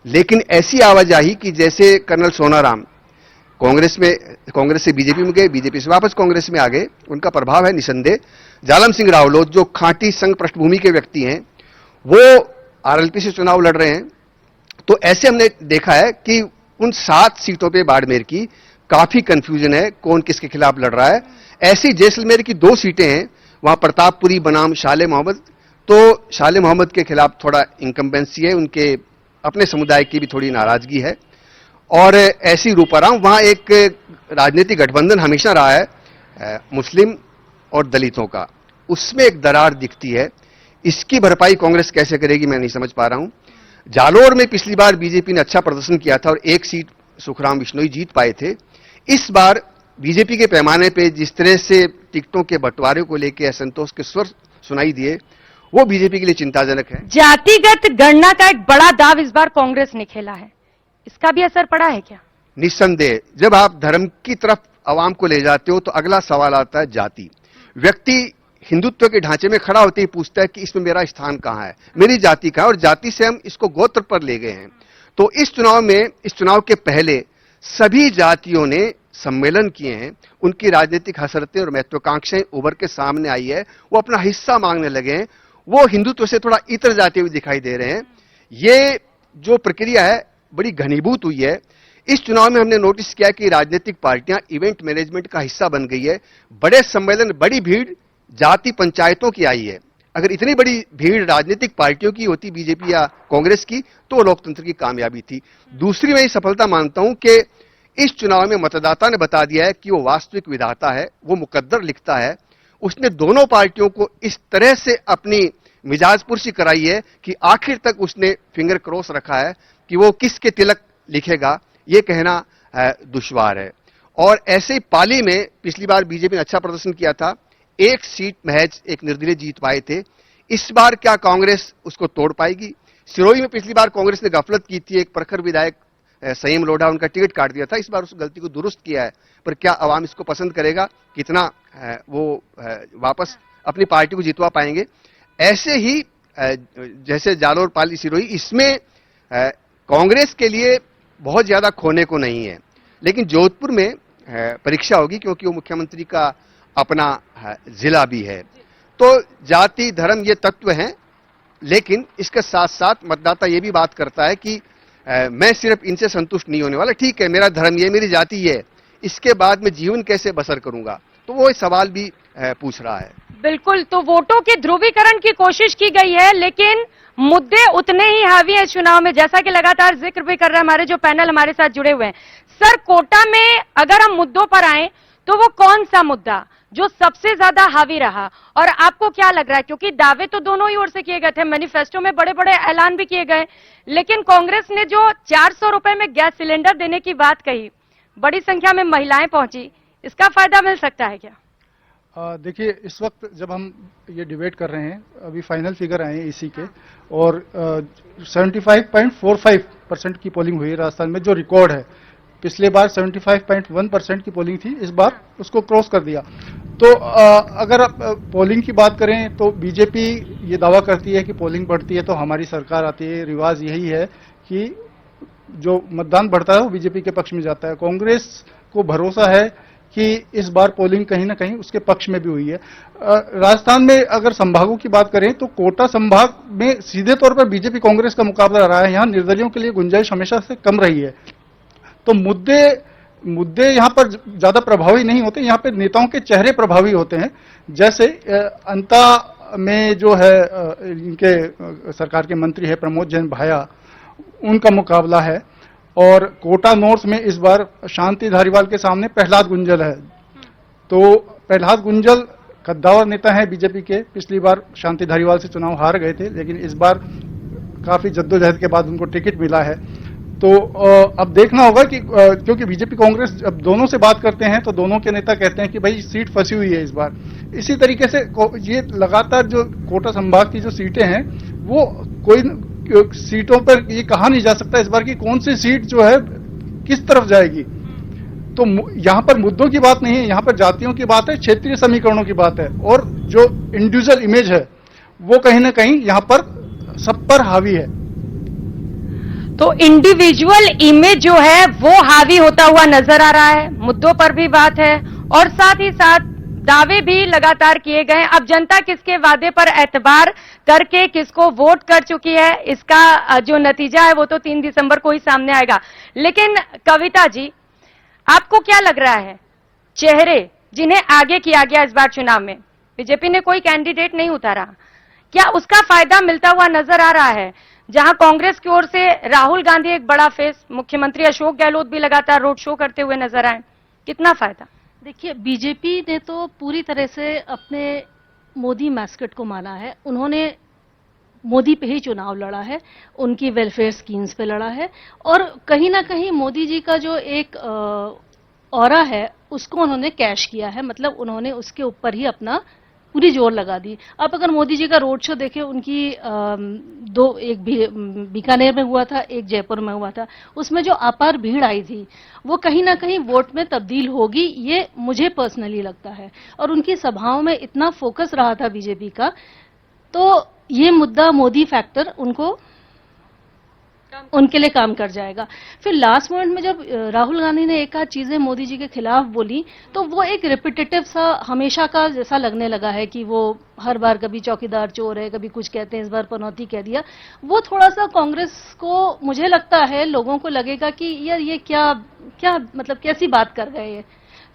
लेकिन ऐसी आवाजाही कि जैसे कर्नल सोनाराम कांग्रेस से बीजेपी में गए, बीजेपी से वापस कांग्रेस में आ गए, उनका प्रभाव है निसंदेह। जालम सिंह रावलोत जो खांटी संघ पृष्ठभूमि के व्यक्ति हैं, वो आरएलपी से चुनाव लड़ रहे हैं। तो ऐसे हमने देखा है कि उन 7 सीटों पे बाड़मेर की काफी कंफ्यूजन है, कौन किसके खिलाफ लड़ रहा है। ऐसी जैसलमेर की 2 सीटें हैं, वहां प्रतापपुरी बनाम शाले मोहम्मद, तो शाले मोहम्मद के खिलाफ थोड़ा इंकम्बेंसी है, उनके अपने समुदाय की भी थोड़ी नाराजगी है और ऐसी रूपरेखा वहां एक राजनीतिक गठबंधन हमेशा रहा है मुस्लिम और दलितों का, उसमें एक दरार दिखती है। इसकी भरपाई कांग्रेस कैसे करेगी मैं नहीं समझ पा रहा हूं। जालोर में पिछली बार बीजेपी ने अच्छा प्रदर्शन किया था और एक सीट सुखराम बिश्नोई जीत पाए थे। इस बार बीजेपी के पैमाने पे जिस तरह से टिकटों के बंटवारे को लेकर असंतोष के स्वर सुनाई दिए वो बीजेपी के लिए चिंताजनक है। जातिगत गणना का एक बड़ा दाव इस बार कांग्रेस ने खेला है, इसका भी असर पड़ा है क्या? निस्संदेह, जब आप धर्म की तरफ आवाम को ले जाते हो तो अगला सवाल आता है जाति। व्यक्ति हिंदुत्व के ढांचे में खड़ा होते ही पूछता है कि इसमें मेरा स्थान कहां है, मेरी जाति कहां है, और जाति से हम इसको गोत्र पर ले गए हैं। तो इस चुनाव के पहले सभी जातियों ने सम्मेलन किए हैं, उनकी राजनीतिक हसरतें और महत्वाकांक्षाएं उभर के सामने आई है, वो अपना हिस्सा मांगने लगे हैं, वो हिंदुत्व से थोड़ा इतर जाते हुए दिखाई दे रहे हैं। ये जो प्रक्रिया है बड़ी घनीभूत हुई है। इस चुनाव में हमने नोटिस किया कि राजनीतिक पार्टियां इवेंट मैनेजमेंट का हिस्सा बन गई है। बड़े सम्मेलन, बड़ी भीड़ जाति पंचायतों की आई है। अगर इतनी बड़ी भीड़ राजनीतिक पार्टियों की होती, बीजेपी या कांग्रेस की, तो लोकतंत्र की कामयाबी थी। दूसरी मैं ये सफलता मानता हूं कि इस चुनाव में मतदाता ने बता दिया है कि वो वास्तविक विधाता है, वो मुकद्दर लिखता है। उसने दोनों पार्टियों को इस तरह से अपनी मिजाज पुरसी कराई है कि आखिर तक उसने फिंगर क्रॉस रखा है कि वो किसके तिलक लिखेगा, ये कहना दुश्वार है। और ऐसे ही पाली में पिछली बार बीजेपी ने अच्छा प्रदर्शन किया था, एक सीट महज एक निर्दलीय जीत पाए थे। इस बार क्या कांग्रेस उसको तोड़ पाएगी? सिरोही में पिछली बार कांग्रेस ने गफलत की थी, एक प्रखर विधायक संयम लोढ़ा उनका टिकट काट दिया था। इस बार उस गलती को दुरुस्त किया है, पर क्या आवाम इसको पसंद करेगा, कितना वो वापस अपनी पार्टी को जितवा पाएंगे? ऐसे ही जैसे जालोर, पाली, सिरोही, इसमें कांग्रेस के लिए बहुत ज्यादा खोने को नहीं है, लेकिन जोधपुर में परीक्षा होगी क्योंकि वो मुख्यमंत्री का अपना जिला भी है। तो जाति धर्म ये तत्व हैं, लेकिन इसके साथ साथ मतदाता ये भी बात करता है कि मैं सिर्फ इनसे संतुष्ट नहीं होने वाला। ठीक है, मेरा धर्म ये, मेरी जाति ये, इसके बाद मैं जीवन कैसे बसर करूंगा, तो वो सवाल भी पूछ रहा है। बिल्कुल, तो वोटों के ध्रुवीकरण की कोशिश की गई है, लेकिन मुद्दे उतने ही हावी है चुनाव में, जैसा कि लगातार जिक्र भी कर रहे हैं हमारे जो पैनल हमारे साथ जुड़े हुए हैं। सर, कोटा में अगर हम मुद्दों पर आए तो वो कौन सा मुद्दा जो सबसे ज्यादा हावी रहा, और आपको क्या लग रहा है? क्योंकि दावे तो दोनों ही ओर से किए गए थे, मैनिफेस्टो में बड़े बड़े ऐलान भी किए गए, लेकिन कांग्रेस ने जो 400 रुपए में गैस सिलेंडर देने की बात कही, बड़ी संख्या में महिलाएं पहुंची, इसका फायदा मिल सकता है क्या? देखिए, इस वक्त जब हम ये डिबेट कर रहे हैं, अभी फाइनल फिगर आए हैं इसी के, और 75.45% की पोलिंग हुई है राजस्थान में, जो रिकॉर्ड है। पिछले बार 75.1% की पोलिंग थी, इस बार उसको क्रॉस कर दिया। तो अगर आप पोलिंग की बात करें तो बीजेपी ये दावा करती है कि पोलिंग बढ़ती है तो हमारी सरकार आती है। रिवाज यही है कि जो मतदान बढ़ता है वो बीजेपी के पक्ष में जाता है। कांग्रेस को भरोसा है कि इस बार पोलिंग कहीं ना कहीं उसके पक्ष में भी हुई है। राजस्थान में अगर संभागों की बात करें तो कोटा संभाग में सीधे तौर पर बीजेपी कांग्रेस का मुकाबला रहा है। यहाँ निर्दलियों के लिए गुंजाइश हमेशा से कम रही है, तो मुद्दे यहाँ पर ज्यादा प्रभावी नहीं होते, यहाँ पे नेताओं के चेहरे प्रभावी होते हैं। जैसे अंता में जो है इनके सरकार के मंत्री है प्रमोद जैन भाया, उनका मुकाबला है, और कोटा नॉर्थ में इस बार शांति धारीवाल के सामने प्रहलाद गुंजल है। तो प्रहलाद गुंजल कद्दावर नेता है बीजेपी के, पिछली बार शांति धारीवाल से चुनाव हार गए थे, लेकिन इस बार काफी जद्दोजहद के बाद उनको टिकट मिला है। तो अब देखना होगा कि क्योंकि बीजेपी कांग्रेस जब दोनों से बात करते हैं तो दोनों के नेता कहते हैं कि भाई सीट फंसी हुई है इस बार। इसी तरीके से ये लगातार जो कोटा संभाग की जो सीटें हैं, वो कोई सीटों पर ये कहा नहीं जा सकता इस बार की कौन सी सीट जो है किस तरफ जाएगी। तो यहाँ पर मुद्दों की बात नहीं है, यहाँ पर जातियों की बात है, क्षेत्रीय समीकरणों की बात है, और जो इंडिविजुअल इमेज है वो कहीं ना कहीं यहाँ पर सब पर हावी है। तो इंडिविजुअल इमेज जो है वो हावी होता हुआ नजर आ रहा है, मुद्दों पर भी बात है, और साथ ही साथ दावे भी लगातार किए गए। अब जनता किसके वादे पर एतबार करके किसको वोट कर चुकी है, इसका जो नतीजा है वो तो 3 दिसंबर को ही सामने आएगा। लेकिन कविता जी, आपको क्या लग रहा है, चेहरे जिन्हें आगे किया गया इस बार चुनाव में, बीजेपी ने कोई कैंडिडेट नहीं उतारा, क्या उसका फायदा मिलता हुआ नजर आ रहा है? जहां कांग्रेस की ओर से राहुल गांधी एक बड़ा फेस, मुख्यमंत्री अशोक गहलोत भी लगातार रोड शो करते हुए नजर आए, कितना फायदा? देखिए, बीजेपी ने तो पूरी तरह से अपने मोदी मैस्केट को माना है। उन्होंने मोदी पे ही चुनाव लड़ा है, उनकी वेलफेयर स्कीम्स पे लड़ा है, और कहीं ना कहीं मोदी जी का जो एक ऑरा है उसको उन्होंने कैश किया है। मतलब उन्होंने उसके ऊपर ही अपना पूरी जोर लगा दी। आप अगर मोदी जी का रोड शो देखें, उनकी एक बीकानेर में हुआ था, एक जयपुर में हुआ था, उसमें जो अपार भीड़ आई थी वो कहीं ना कहीं वोट में तब्दील होगी, ये मुझे पर्सनली लगता है। और उनकी सभाओं में इतना फोकस रहा था बीजेपी का, तो ये मुद्दा मोदी फैक्टर उनके लिए काम कर जाएगा। फिर लास्ट मोमेंट में जब राहुल गांधी ने एक आध चीजें मोदी जी के खिलाफ बोली, तो वो एक रिपीटेटिव सा हमेशा का जैसा लगने लगा है कि वो हर बार कभी चौकीदार चोर है, कभी कुछ कहते हैं, इस बार पनौती कह दिया। वो थोड़ा सा कांग्रेस को, मुझे लगता है लोगों को लगेगा कि यार ये क्या मतलब कैसी बात कर गए ये।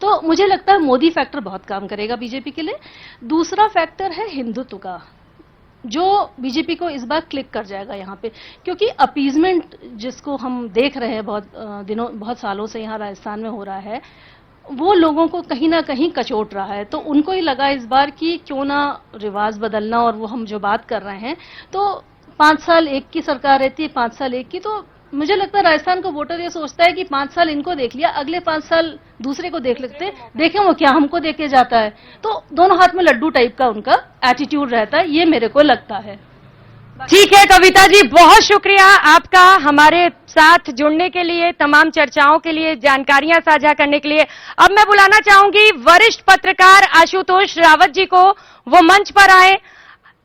तो मुझे लगता है मोदी फैक्टर बहुत काम करेगा बीजेपी के लिए। दूसरा फैक्टर है हिंदुत्व का, जो बीजेपी को इस बार क्लिक कर जाएगा यहाँ पे, क्योंकि अपीजमेंट जिसको हम देख रहे हैं बहुत सालों से यहाँ राजस्थान में हो रहा है, वो लोगों को कहीं ना कहीं कचोट रहा है। तो उनको ही लगा इस बार कि क्यों ना रिवाज बदलना, और वो हम जो बात कर रहे हैं, तो 5 साल एक की सरकार रहती है, 5 साल एक की। तो मुझे लगता है राजस्थान का वोटर ये सोचता है कि 5 साल इनको देख लिया, अगले 5 साल दूसरे को देख लेते, देखें वो क्या हमको देके जाता है। तो दोनों हाथ में लड्डू टाइप का उनका एटीट्यूड रहता है, ये मेरे को लगता है। ठीक है कविता जी, बहुत शुक्रिया आपका हमारे साथ जुड़ने के लिए, तमाम चर्चाओं के लिए, जानकारियां साझा करने के लिए। अब मैं बुलाना चाहूंगी वरिष्ठ पत्रकार आशुतोष रावत जी को, वो मंच पर आए।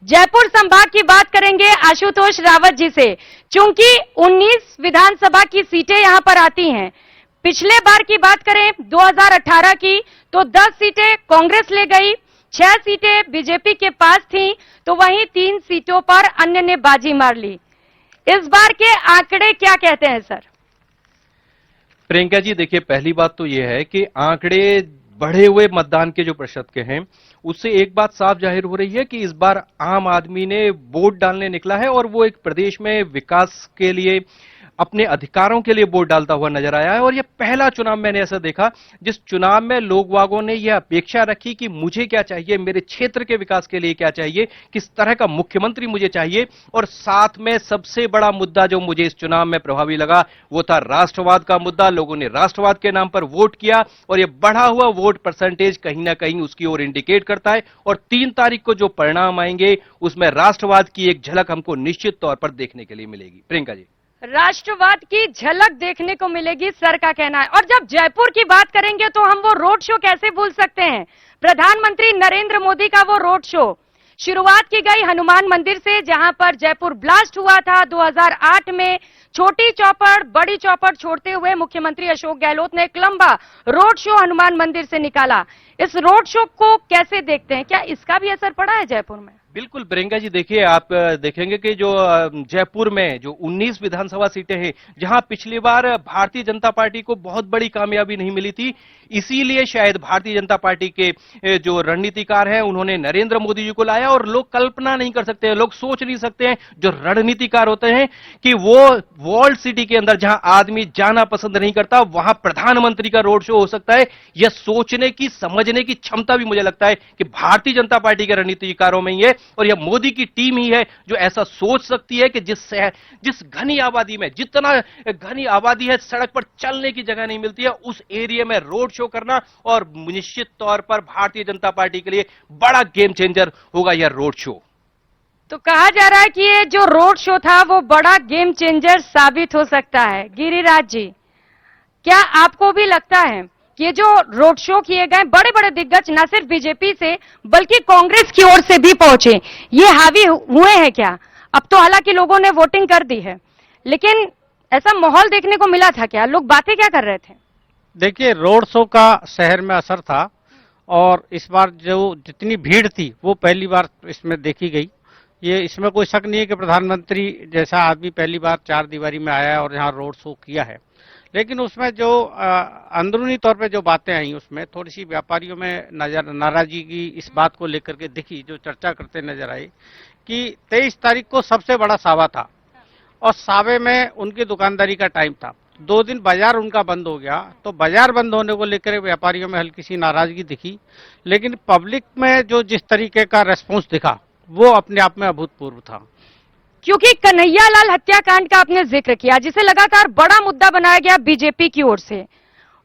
जयपुर संभाग की बात करेंगे आशुतोष रावत जी से, चूंकि 19 विधानसभा की सीटें यहां पर आती हैं। पिछले बार की बात करें 2018 की, तो 10 सीटें कांग्रेस ले गई, 6 सीटें बीजेपी के पास थीं, तो वहीं 3 सीटों पर अन्य ने बाजी मार ली। इस बार के आंकड़े क्या कहते हैं सर? प्रियंका जी, देखिए, पहली बात तो यह है कि आंकड़े बढ़े हुए मतदान के जो प्रतिशत के हैं, उससे एक बात साफ जाहिर हो रही है कि इस बार आम आदमी ने वोट डालने निकला है, और वो एक प्रदेश में विकास के लिए, अपने अधिकारों के लिए वोट डालता हुआ नजर आया है। और यह पहला चुनाव मैंने ऐसा देखा जिस चुनाव में लोग वागों ने यह अपेक्षा रखी कि मुझे क्या चाहिए, मेरे क्षेत्र के विकास के लिए क्या चाहिए, किस तरह का मुख्यमंत्री मुझे चाहिए। और साथ में सबसे बड़ा मुद्दा जो मुझे इस चुनाव में प्रभावी लगा, वो था राष्ट्रवाद का मुद्दा। लोगों ने राष्ट्रवाद के नाम पर वोट किया, और यह बढ़ा हुआ वोट परसेंटेज कहीं ना कहीं उसकी ओर इंडिकेट करता है। और 3 तारीख को जो परिणाम आएंगे, उसमें राष्ट्रवाद की एक झलक हमको निश्चित तौर पर देखने के लिए मिलेगी। प्रियंका जी, राष्ट्रवाद की झलक देखने को मिलेगी, सर का कहना है। और जब जयपुर की बात करेंगे तो हम वो रोड शो कैसे भूल सकते हैं? प्रधानमंत्री नरेंद्र मोदी का वो रोड शो, शुरुआत की गई हनुमान मंदिर से, जहां पर जयपुर ब्लास्ट हुआ था 2008 में। छोटी चौपड़ बड़ी चौपड़ छोड़ते हुए मुख्यमंत्री अशोक गहलोत ने एक लंबा रोड शो हनुमान मंदिर से निकाला। इस रोड शो को कैसे देखते हैं? क्या इसका भी असर पड़ा है जयपुर में? बिल्कुल प्रियंका जी, देखिए, आप देखेंगे कि जो जयपुर में जो 19 विधानसभा सीटें हैं, जहां पिछली बार भारतीय जनता पार्टी को बहुत बड़ी कामयाबी नहीं मिली थी, इसीलिए शायद भारतीय जनता पार्टी के जो रणनीतिकार हैं, उन्होंने नरेंद्र मोदी जी को लाया। और लोग कल्पना नहीं कर सकते हैं, लोग सोच नहीं सकते हैं, जो रणनीतिकार होते हैं, कि वो वॉल्ड सिटी के अंदर जहां आदमी जाना पसंद नहीं करता, वहां प्रधानमंत्री का रोड शो हो सकता है। यह सोचने की, समझने की क्षमता भी मुझे लगता है कि भारतीय जनता पार्टी के रणनीतिकारों में ही है, और यह मोदी की टीम ही है जो ऐसा सोच सकती है कि जिस घनी आबादी में, जितना घनी आबादी है, सड़क पर चलने की जगह नहीं मिलती है, उस एरिया में रोड शो करना, और निश्चित तौर पर भारतीय जनता पार्टी के लिए बड़ा गेम चेंजर होगा यह रोड शो। तो कहा जा रहा है कि ये जो रोड शो था वो बड़ा गेम चेंजर साबित हो सकता है। गिरिराज जी, क्या आपको भी लगता है ये जो रोड शो किए गए, बड़े बड़े दिग्गज न सिर्फ बीजेपी से बल्कि कांग्रेस की ओर से भी पहुंचे, ये हावी हुए हैं क्या? अब तो हालांकि लोगों ने वोटिंग कर दी है, लेकिन ऐसा माहौल देखने को मिला था क्या? लोग बातें क्या कर रहे थे? देखिए, रोड शो का शहर में असर था, और इस बार जो जितनी भीड़ थी वो पहली बार इसमें देखी गई। ये इसमें कोई शक नहीं है कि प्रधानमंत्री जैसा आदमी पहली बार 4 दीवारी में आया है और यहाँ रोड शो किया है। लेकिन उसमें जो अंदरूनी तौर पे जो बातें आई उसमें थोड़ी सी व्यापारियों में नाराजगी की इस बात को लेकर के दिखी, जो चर्चा करते नजर आई कि 23 तारीख को सबसे बड़ा सावा था और सावे में उनकी दुकानदारी का टाइम था। 2 दिन बाजार उनका बंद हो गया, तो बाजार बंद होने को लेकर व्यापारियों में हल्की सी नाराजगी दिखी, लेकिन पब्लिक में जो जिस तरीके का रेस्पॉन्स दिखा वो अपने आप में अभूतपूर्व था। क्योंकि कन्हैयालाल हत्याकांड का आपने जिक्र किया, जिसे लगातार बड़ा मुद्दा बनाया गया बीजेपी की ओर से,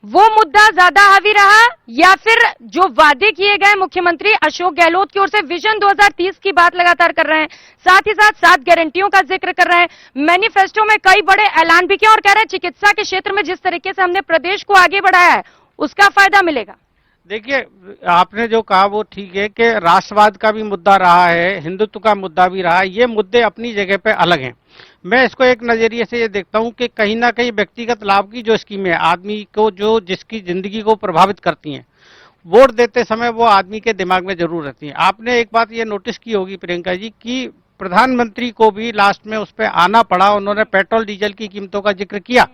वो मुद्दा ज्यादा हावी रहा या फिर जो वादे किए गए मुख्यमंत्री अशोक गहलोत की ओर से विजन 2030 की बात लगातार कर रहे हैं, साथ ही साथ 7 गारंटियों का जिक्र कर रहे हैं, मैनिफेस्टो में कई बड़े ऐलान भी किए और कह रहे हैं चिकित्सा के क्षेत्र में जिस तरीके से हमने प्रदेश को आगे बढ़ाया है उसका फायदा मिलेगा। देखिए, आपने जो कहा वो ठीक है कि राष्ट्रवाद का भी मुद्दा रहा है, हिंदुत्व का मुद्दा भी रहा है, ये मुद्दे अपनी जगह पे अलग हैं। मैं इसको एक नजरिए से ये देखता हूं कि कहीं ना कहीं व्यक्तिगत लाभ की जो स्कीमें आदमी को जो जिसकी जिंदगी को प्रभावित करती हैं, वोट देते समय वो आदमी के दिमाग में जरूर रहती हैं। आपने एक बात ये नोटिस की होगी प्रियंका जी कि प्रधानमंत्री को भी लास्ट में उस पर आना पड़ा, उन्होंने पेट्रोल डीजल की कीमतों का जिक्र किया,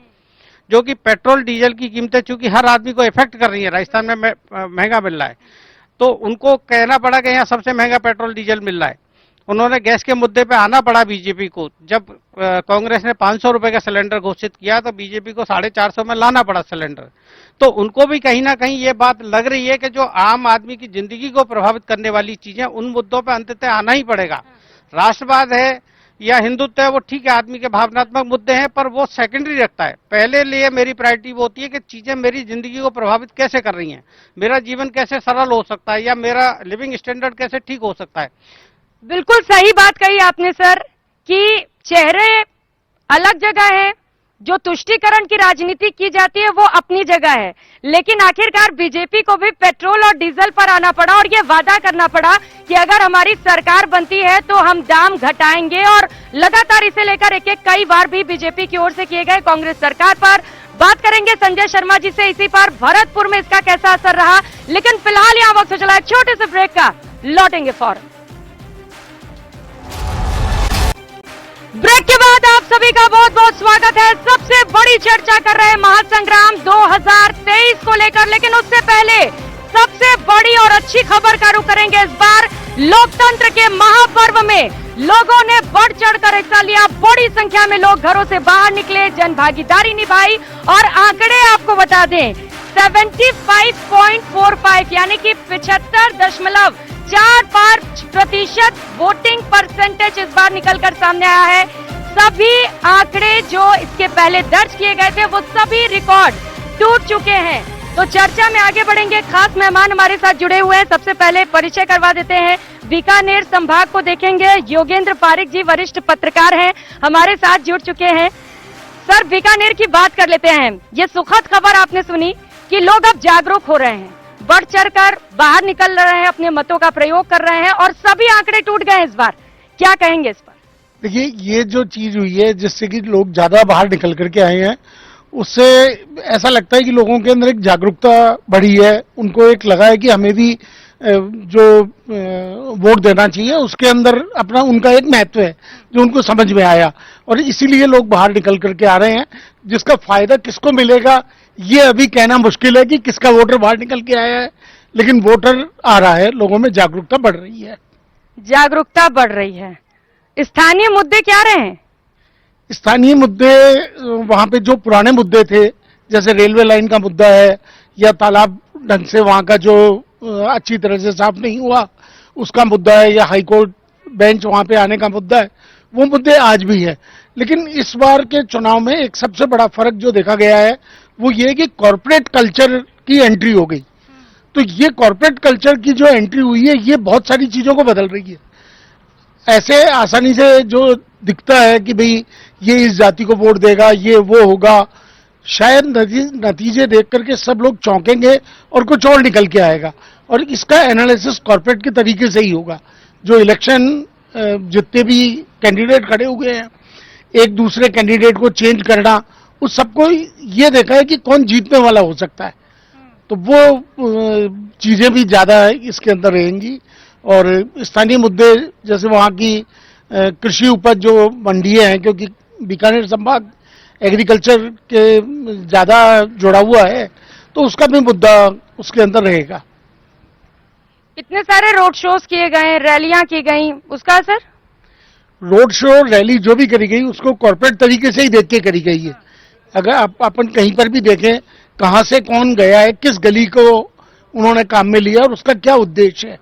जो कि पेट्रोल डीजल की कीमतें चूंकि हर आदमी को इफेक्ट कर रही है, राजस्थान में महंगा मिल रहा है, तो उनको कहना पड़ा कि यहाँ सबसे महंगा पेट्रोल डीजल मिल रहा है। उन्होंने गैस के मुद्दे पे आना पड़ा बीजेपी को, जब कांग्रेस ने 500 रुपए का सिलेंडर घोषित किया तो बीजेपी को 450 में लाना पड़ा सिलेंडर। तो उनको भी कहीं ना कहीं ये बात लग रही है कि जो आम आदमी की जिंदगी को प्रभावित करने वाली चीजें, उन मुद्दों पर अंततः आना ही पड़ेगा। राष्ट्रवाद है या हिंदुत्व है, वो ठीक है, आदमी के भावनात्मक मुद्दे हैं, पर वो सेकेंडरी रखता है। पहले लिए मेरी प्रायोरिटी वो होती है कि चीजें मेरी जिंदगी को प्रभावित कैसे कर रही हैं, मेरा जीवन कैसे सरल हो सकता है या मेरा लिविंग स्टैंडर्ड कैसे ठीक हो सकता है। बिल्कुल सही बात कही आपने सर कि चेहरे अलग जगह है, जो तुष्टीकरण की राजनीति की जाती है वो अपनी जगह है, लेकिन आखिरकार बीजेपी को भी पेट्रोल और डीजल पर आना पड़ा और ये वादा करना पड़ा कि अगर हमारी सरकार बनती है तो हम दाम घटाएंगे, और लगातार इसे लेकर एक कई बार भी बीजेपी की ओर से किए गए कांग्रेस सरकार पर। बात करेंगे संजय शर्मा जी से इसी पर, भरतपुर में इसका कैसा असर रहा, लेकिन फिलहाल यहाँ वक्त हो चला है छोटे से ब्रेक का, लौटेंगे फौरन। ब्रेक के बाद आप सभी का बहुत बहुत स्वागत है। सबसे बड़ी चर्चा कर रहे हैं महासंग्राम 2023 को लेकर, लेकिन उससे पहले सबसे बड़ी और अच्छी खबर का रुख करेंगे। इस बार लोकतंत्र के महापर्व में लोगों ने बढ़ चढ़कर हिस्सा लिया, बड़ी संख्या में लोग घरों से बाहर निकले, जन भागीदारी निभाई और आंकड़े आपको बता दें 75.45 यानी कि 75.45% वोटिंग परसेंटेज इस बार निकलकर सामने आया है। सभी आंकड़े जो इसके पहले दर्ज किए गए थे वो सभी रिकॉर्ड टूट चुके हैं। तो चर्चा में आगे बढ़ेंगे, खास मेहमान हमारे साथ जुड़े हुए हैं। सबसे पहले परिचय करवा देते हैं, बीकानेर संभाग को देखेंगे, योगेंद्र पारिक जी वरिष्ठ पत्रकार हैं, हमारे साथ जुड़ चुके हैं। सर, बीकानेर की बात कर लेते हैं। ये सुखद खबर आपने सुनी कि लोग अब जागरूक हो रहे हैं, बढ़ चढ़कर बाहर निकल रहे हैं, अपने मतों का प्रयोग कर रहे हैं और सभी आंकड़े टूट गए इस बार, क्या कहेंगे इस पर? देखिए, ये जो चीज हुई है जिससे कि लोग ज्यादा बाहर निकल करके आए हैं, उससे ऐसा लगता है कि लोगों के अंदर एक जागरूकता बढ़ी है। उनको एक लगा है कि हमें भी जो वोट देना चाहिए, उसके अंदर अपना उनका एक महत्व है जो उनको समझ में आया, और इसीलिए लोग बाहर निकल करके आ रहे हैं। जिसका फायदा किसको मिलेगा ये अभी कहना मुश्किल है कि किसका वोटर बाहर निकल के आया है, लेकिन वोटर आ रहा है, लोगों में जागरूकता बढ़ रही है। जागरूकता बढ़ रही है। स्थानीय मुद्दे क्या रहे हैं? स्थानीय मुद्दे वहां पे जो पुराने मुद्दे थे, जैसे रेलवे लाइन का मुद्दा है या तालाब ढंग से वहां का जो अच्छी तरह से साफ नहीं हुआ उसका मुद्दा है, या हाईकोर्ट बेंच वहां पे आने का मुद्दा है, वो मुद्दे आज भी है। लेकिन इस बार के चुनाव में एक सबसे बड़ा फर्क जो देखा गया है वो ये कि कॉर्पोरेट कल्चर की एंट्री हो गई। तो ये कॉर्पोरेट कल्चर की जो एंट्री हुई है ये बहुत सारी चीजों को बदल रही है। ऐसे आसानी से जो दिखता है कि भाई ये इस जाति को वोट देगा, ये वो होगा, शायद नतीजे देख करके सब लोग चौंकेंगे और कुछ और निकल के आएगा, और इसका एनालिसिस कॉर्पोरेट के तरीके से ही होगा। जो इलेक्शन जितने भी कैंडिडेट खड़े हुए हैं, एक दूसरे कैंडिडेट को चेंज करना, उस सबको ये देखा है कि कौन जीतने वाला हो सकता है। तो वो चीजें भी ज्यादा इसके अंदर रहेंगी। और स्थानीय मुद्दे जैसे वहाँ की कृषि उपज जो मंडियां हैं, क्योंकि बीकानेर संभाग एग्रीकल्चर के ज्यादा जुड़ा हुआ है, तो उसका भी मुद्दा उसके अंदर रहेगा। इतने सारे रोड शोज किए गए, रैलियां की गई, उसका असर? रोड शो रैली जो भी करी गई उसको कॉर्पोरेट तरीके से ही देख के करी गई है। अगर अपन कहीं पर भी देखें कहां से कौन गया है, किस गली को उन्होंने काम में लिया और उसका क्या उद्देश्य है,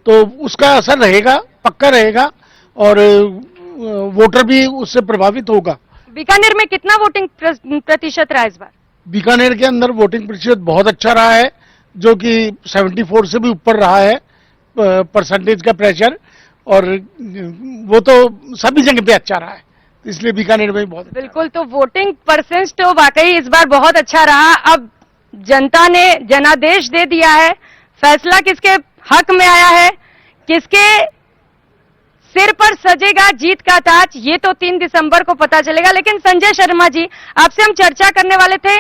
तो उसका असर रहेगा, पक्का रहेगा और वोटर भी उससे प्रभावित होगा। बीकानेर में कितना वोटिंग प्रतिशत रहा इस बार? बीकानेर के अंदर वोटिंग प्रतिशत बहुत अच्छा रहा है, जो कि 74 से भी ऊपर रहा है परसेंटेज का प्रेशर, और वो तो सभी जगह पे अच्छा रहा है, इसलिए बीकानेर में बहुत अच्छा। बिल्कुल, तो वोटिंग परसेंट तो वाकई इस बार बहुत अच्छा रहा। अब जनता ने जनादेश दे दिया है, फैसला किसके हक में आया है, किसके सिर पर सजेगा जीत का ताज, ये तो 3 दिसंबर को पता चलेगा। लेकिन संजय शर्मा जी, आपसे हम चर्चा करने वाले थे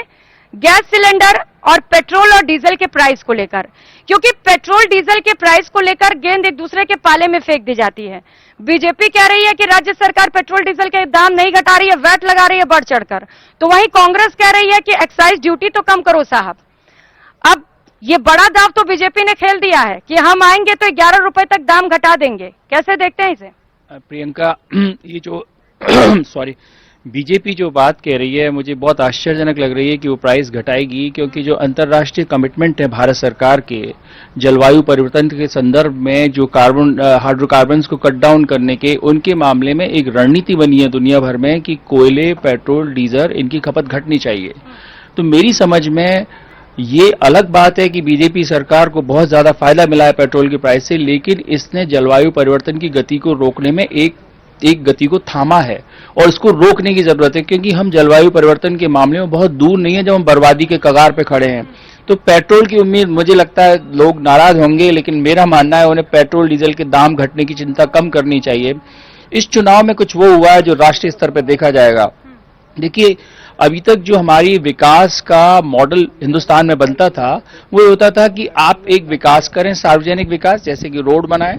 गैस सिलेंडर और पेट्रोल और डीजल के प्राइस को लेकर, क्योंकि पेट्रोल डीजल के प्राइस को लेकर गेंद एक दूसरे के पाले में फेंक दी जाती है। बीजेपी कह रही है कि राज्य सरकार पेट्रोल डीजल के दाम नहीं घटा रही है, वैट लगा रही है बढ़ चढ़कर, तो वहीं कांग्रेस कह रही है कि एक्साइज ड्यूटी तो कम करो साहब। अब ये बड़ा दाव तो बीजेपी ने खेल दिया है कि हम आएंगे तो 11 रुपए तक दाम घटा देंगे, कैसे देखते हैं इसे? प्रियंका, ये जो सॉरी बीजेपी जो बात कह रही है मुझे बहुत आश्चर्यजनक लग रही है कि वो प्राइस घटाएगी, क्योंकि जो अंतर्राष्ट्रीय कमिटमेंट है भारत सरकार के जलवायु परिवर्तन के संदर्भ में, जो हाइड्रोकार्बन्स को कट डाउन करने के, उनके मामले में एक रणनीति बनी है दुनिया भर में कि कोयले, पेट्रोल, डीजल इनकी खपत घटनी चाहिए। तो मेरी समझ में ये अलग बात है कि बीजेपी सरकार को बहुत ज्यादा फायदा मिला है पेट्रोल के प्राइस से, लेकिन इसने जलवायु परिवर्तन की गति को रोकने में एक गति को थामा है और इसको रोकने की जरूरत है, क्योंकि हम जलवायु परिवर्तन के मामले में बहुत दूर नहीं है जब हम बर्बादी के कगार पे खड़े हैं। तो पेट्रोल की उम्मीद, मुझे लगता है लोग नाराज होंगे, लेकिन मेरा मानना है उन्हें पेट्रोल डीजल के दाम घटने की चिंता कम करनी चाहिए। इस चुनाव में कुछ वो हुआ है जो राष्ट्रीय स्तर पर देखा जाएगा। देखिए, अभी तक जो हमारी विकास का मॉडल हिंदुस्तान में बनता था वो होता था कि आप एक विकास करें, सार्वजनिक विकास, जैसे कि रोड बनाएं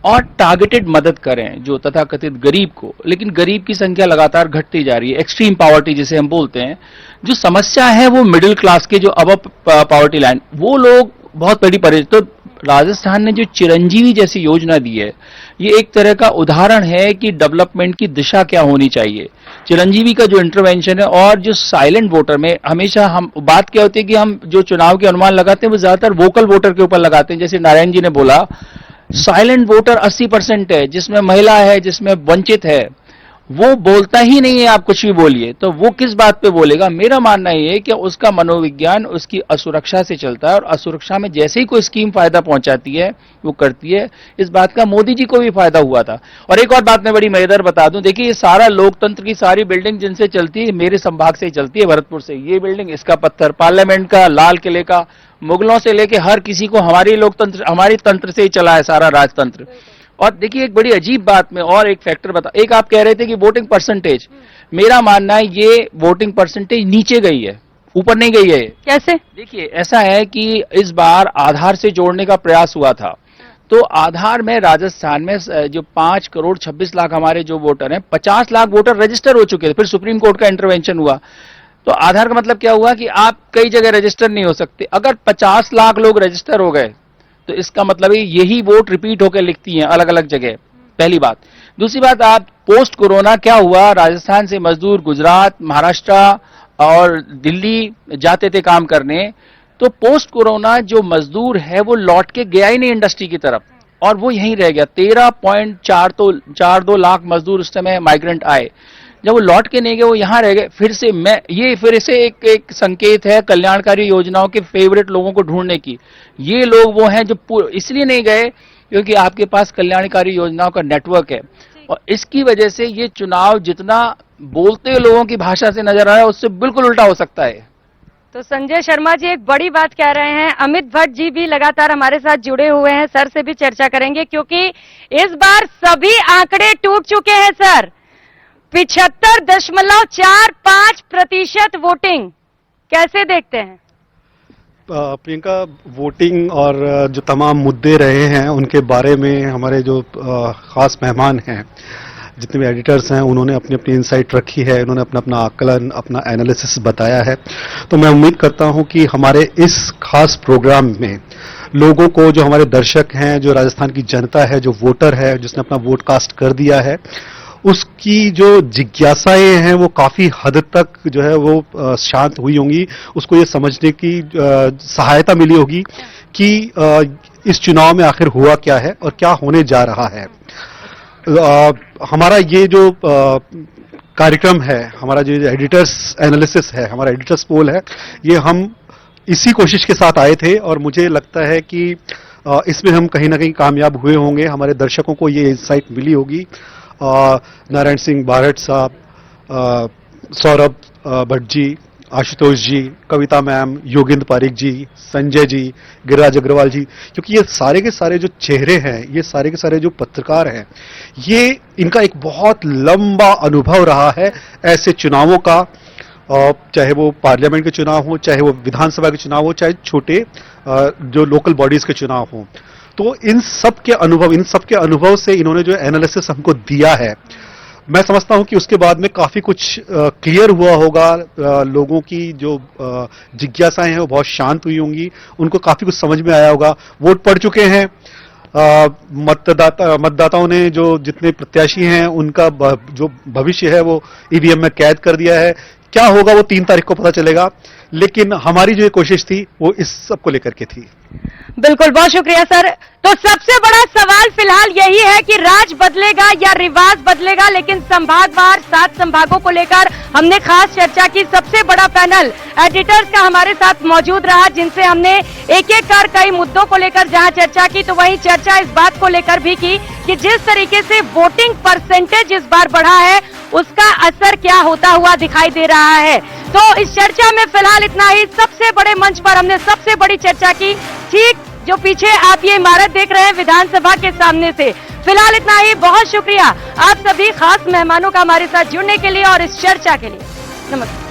और टारगेटेड मदद करें जो तथाकथित गरीब को, लेकिन गरीब की संख्या लगातार घटती जा रही है, एक्सट्रीम पॉवर्टी जिसे हम बोलते हैं। जो समस्या है वो मिडिल क्लास के, जो अब पॉवर्टी लाइन, वो लोग बहुत बड़ी परेशानी। तो राजस्थान ने जो चिरंजीवी जैसी योजना दी है, ये एक तरह का उदाहरण है कि डेवलपमेंट की दिशा क्या होनी चाहिए। चिरंजीवी का जो इंटरवेंशन है और जो साइलेंट वोटर में, हमेशा हम बात क्या होती है कि हम जो चुनाव के अनुमान लगाते हैं वो ज्यादातर वोकल वोटर के ऊपर लगाते हैं। जैसे नारायण जी ने बोला, साइलेंट वोटर 80% है, जिसमें महिला है, जिसमें वंचित है, वो बोलता ही नहीं है, आप कुछ भी बोलिए तो वो किस बात पे बोलेगा। मेरा मानना ये है कि उसका मनोविज्ञान उसकी असुरक्षा से चलता है, और असुरक्षा में जैसे ही कोई स्कीम फायदा पहुंचाती है वो करती है। इस बात का मोदी जी को भी फायदा हुआ था। और एक और बात मैं बड़ी मजेदार बता दूं, देखिए ये सारा लोकतंत्र की सारी बिल्डिंग जिनसे चलती है मेरे संभाग से ही चलती है, भरतपुर से। ये बिल्डिंग, इसका पत्थर, पार्लियामेंट का, लाल किले का, मुगलों से लेके हर किसी को हमारी लोकतंत्र, हमारी तंत्र से ही चला है सारा राजतंत्र। और देखिए एक बड़ी अजीब बात में और एक फैक्टर बता, एक आप कह रहे थे कि वोटिंग परसेंटेज, मेरा मानना है ये वोटिंग परसेंटेज नीचे गई है, ऊपर नहीं गई है। कैसे? देखिए ऐसा है कि इस बार आधार से जोड़ने का प्रयास हुआ था, तो आधार में राजस्थान में जो 5 करोड़ 26 लाख हमारे जो वोटर हैं, 50 लाख वोटर रजिस्टर हो चुके थे, फिर सुप्रीम कोर्ट का इंटरवेंशन हुआ। तो आधार का मतलब क्या हुआ कि आप कई जगह रजिस्टर नहीं हो सकते। अगर 50 लाख लोग रजिस्टर हो गए तो इसका मतलब यही वोट रिपीट होकर लिखती हैं अलग अलग जगह, पहली बात। दूसरी बात, आप पोस्ट कोरोना क्या हुआ, राजस्थान से मजदूर गुजरात, महाराष्ट्र और दिल्ली जाते थे काम करने, तो पोस्ट कोरोना जो मजदूर है वो लौट के गया ही नहीं इंडस्ट्री की तरफ, और वो यहीं रह गया। 13.42 लाख मजदूर उस समय माइग्रेंट आए, जब वो लौट के नहीं गए वो यहां रह गए। फिर से एक संकेत है कल्याणकारी योजनाओं के फेवरेट लोगों को ढूंढने की। ये लोग वो हैं जो इसलिए नहीं गए क्योंकि आपके पास कल्याणकारी योजनाओं का नेटवर्क है, और इसकी वजह से ये चुनाव जितना बोलते लोगों की भाषा से नजर आ रहा है उससे बिल्कुल उल्टा हो सकता है। तो संजय शर्मा जी एक बड़ी बात कह रहे हैं। अमित भट्ट जी भी लगातार हमारे साथ जुड़े हुए हैं, सर से भी चर्चा करेंगे क्योंकि इस बार सभी आंकड़े टूट चुके हैं सर। 75.45% वोटिंग, कैसे देखते हैं? प्रियंका, वोटिंग और जो तमाम मुद्दे रहे हैं उनके बारे में हमारे जो खास मेहमान हैं जितने भी एडिटर्स हैं उन्होंने अपनी अपनी इंसाइट रखी है, उन्होंने अपना अपना आकलन, अपना एनालिसिस बताया है। तो मैं उम्मीद करता हूं कि हमारे इस खास प्रोग्राम में लोगों को, जो हमारे दर्शक हैं, जो राजस्थान की जनता है, जो वोटर है, जिसने अपना वोट कास्ट कर दिया है, उसकी जो जिज्ञासाएं हैं वो काफी हद तक जो है वो शांत हुई होंगी। उसको ये समझने की सहायता मिली होगी कि इस चुनाव में आखिर हुआ क्या है और क्या होने जा रहा है। हमारा ये जो कार्यक्रम है, हमारा जो एडिटर्स एनालिसिस है, हमारा एडिटर्स पोल है, ये हम इसी कोशिश के साथ आए थे और मुझे लगता है कि इसमें हम कहीं ना कहीं कामयाब हुए होंगे। हमारे दर्शकों को ये इंसाइट मिली होगी। नारायण सिंह बारहट साहब, सौरभ भट्ट जी, आशुतोष जी, कविता मैम, योगेंद्र पारिक जी, संजय जी, गिरिराज अग्रवाल जी, क्योंकि ये सारे के सारे जो चेहरे हैं, ये सारे के सारे जो पत्रकार हैं, ये इनका एक बहुत लंबा अनुभव रहा है ऐसे चुनावों का, चाहे वो पार्लियामेंट के चुनाव हो, चाहे वो विधानसभा के चुनाव हो, चाहे छोटे जो लोकल बॉडीज के चुनाव हो। तो इन सब के अनुभव से इन्होंने जो एनालिसिस हमको दिया है, मैं समझता हूं कि उसके बाद में काफी कुछ क्लियर हुआ होगा। लोगों की जो जिज्ञासाएं हैं वो बहुत शांत हुई होंगी, उनको काफी कुछ समझ में आया होगा। वोट पड़ चुके हैं, मतदाताओं ने, जो जितने प्रत्याशी हैं उनका जो भविष्य है वो ईवीएम में कैद कर दिया है। क्या होगा वो 3 तारीख को पता चलेगा, लेकिन हमारी जो कोशिश थी वो इस सब को लेकर के थी। बिल्कुल, बहुत शुक्रिया सर। तो सबसे बड़ा सवाल फिलहाल यही है कि राज बदलेगा या रिवाज बदलेगा, लेकिन संभागवार 7 संभागों को लेकर हमने खास चर्चा की। सबसे बड़ा पैनल एडिटर्स का हमारे साथ मौजूद रहा, जिनसे हमने एक एक कर कई मुद्दों को लेकर जहां चर्चा की, तो वहीं चर्चा इस बात को लेकर भी की कि जिस तरीके से वोटिंग परसेंटेज इस बार बढ़ा है, उसका असर क्या होता हुआ दिखाई दे रहा है। तो इस चर्चा में फिलहाल इतना ही। सबसे बड़े मंच पर हमने सबसे बड़ी चर्चा की, ठीक जो पीछे आप ये इमारत देख रहे हैं विधानसभा के सामने से। फिलहाल इतना ही। बहुत शुक्रिया आप सभी खास मेहमानों का हमारे साथ जुड़ने के लिए और इस चर्चा के लिए। नमस्कार।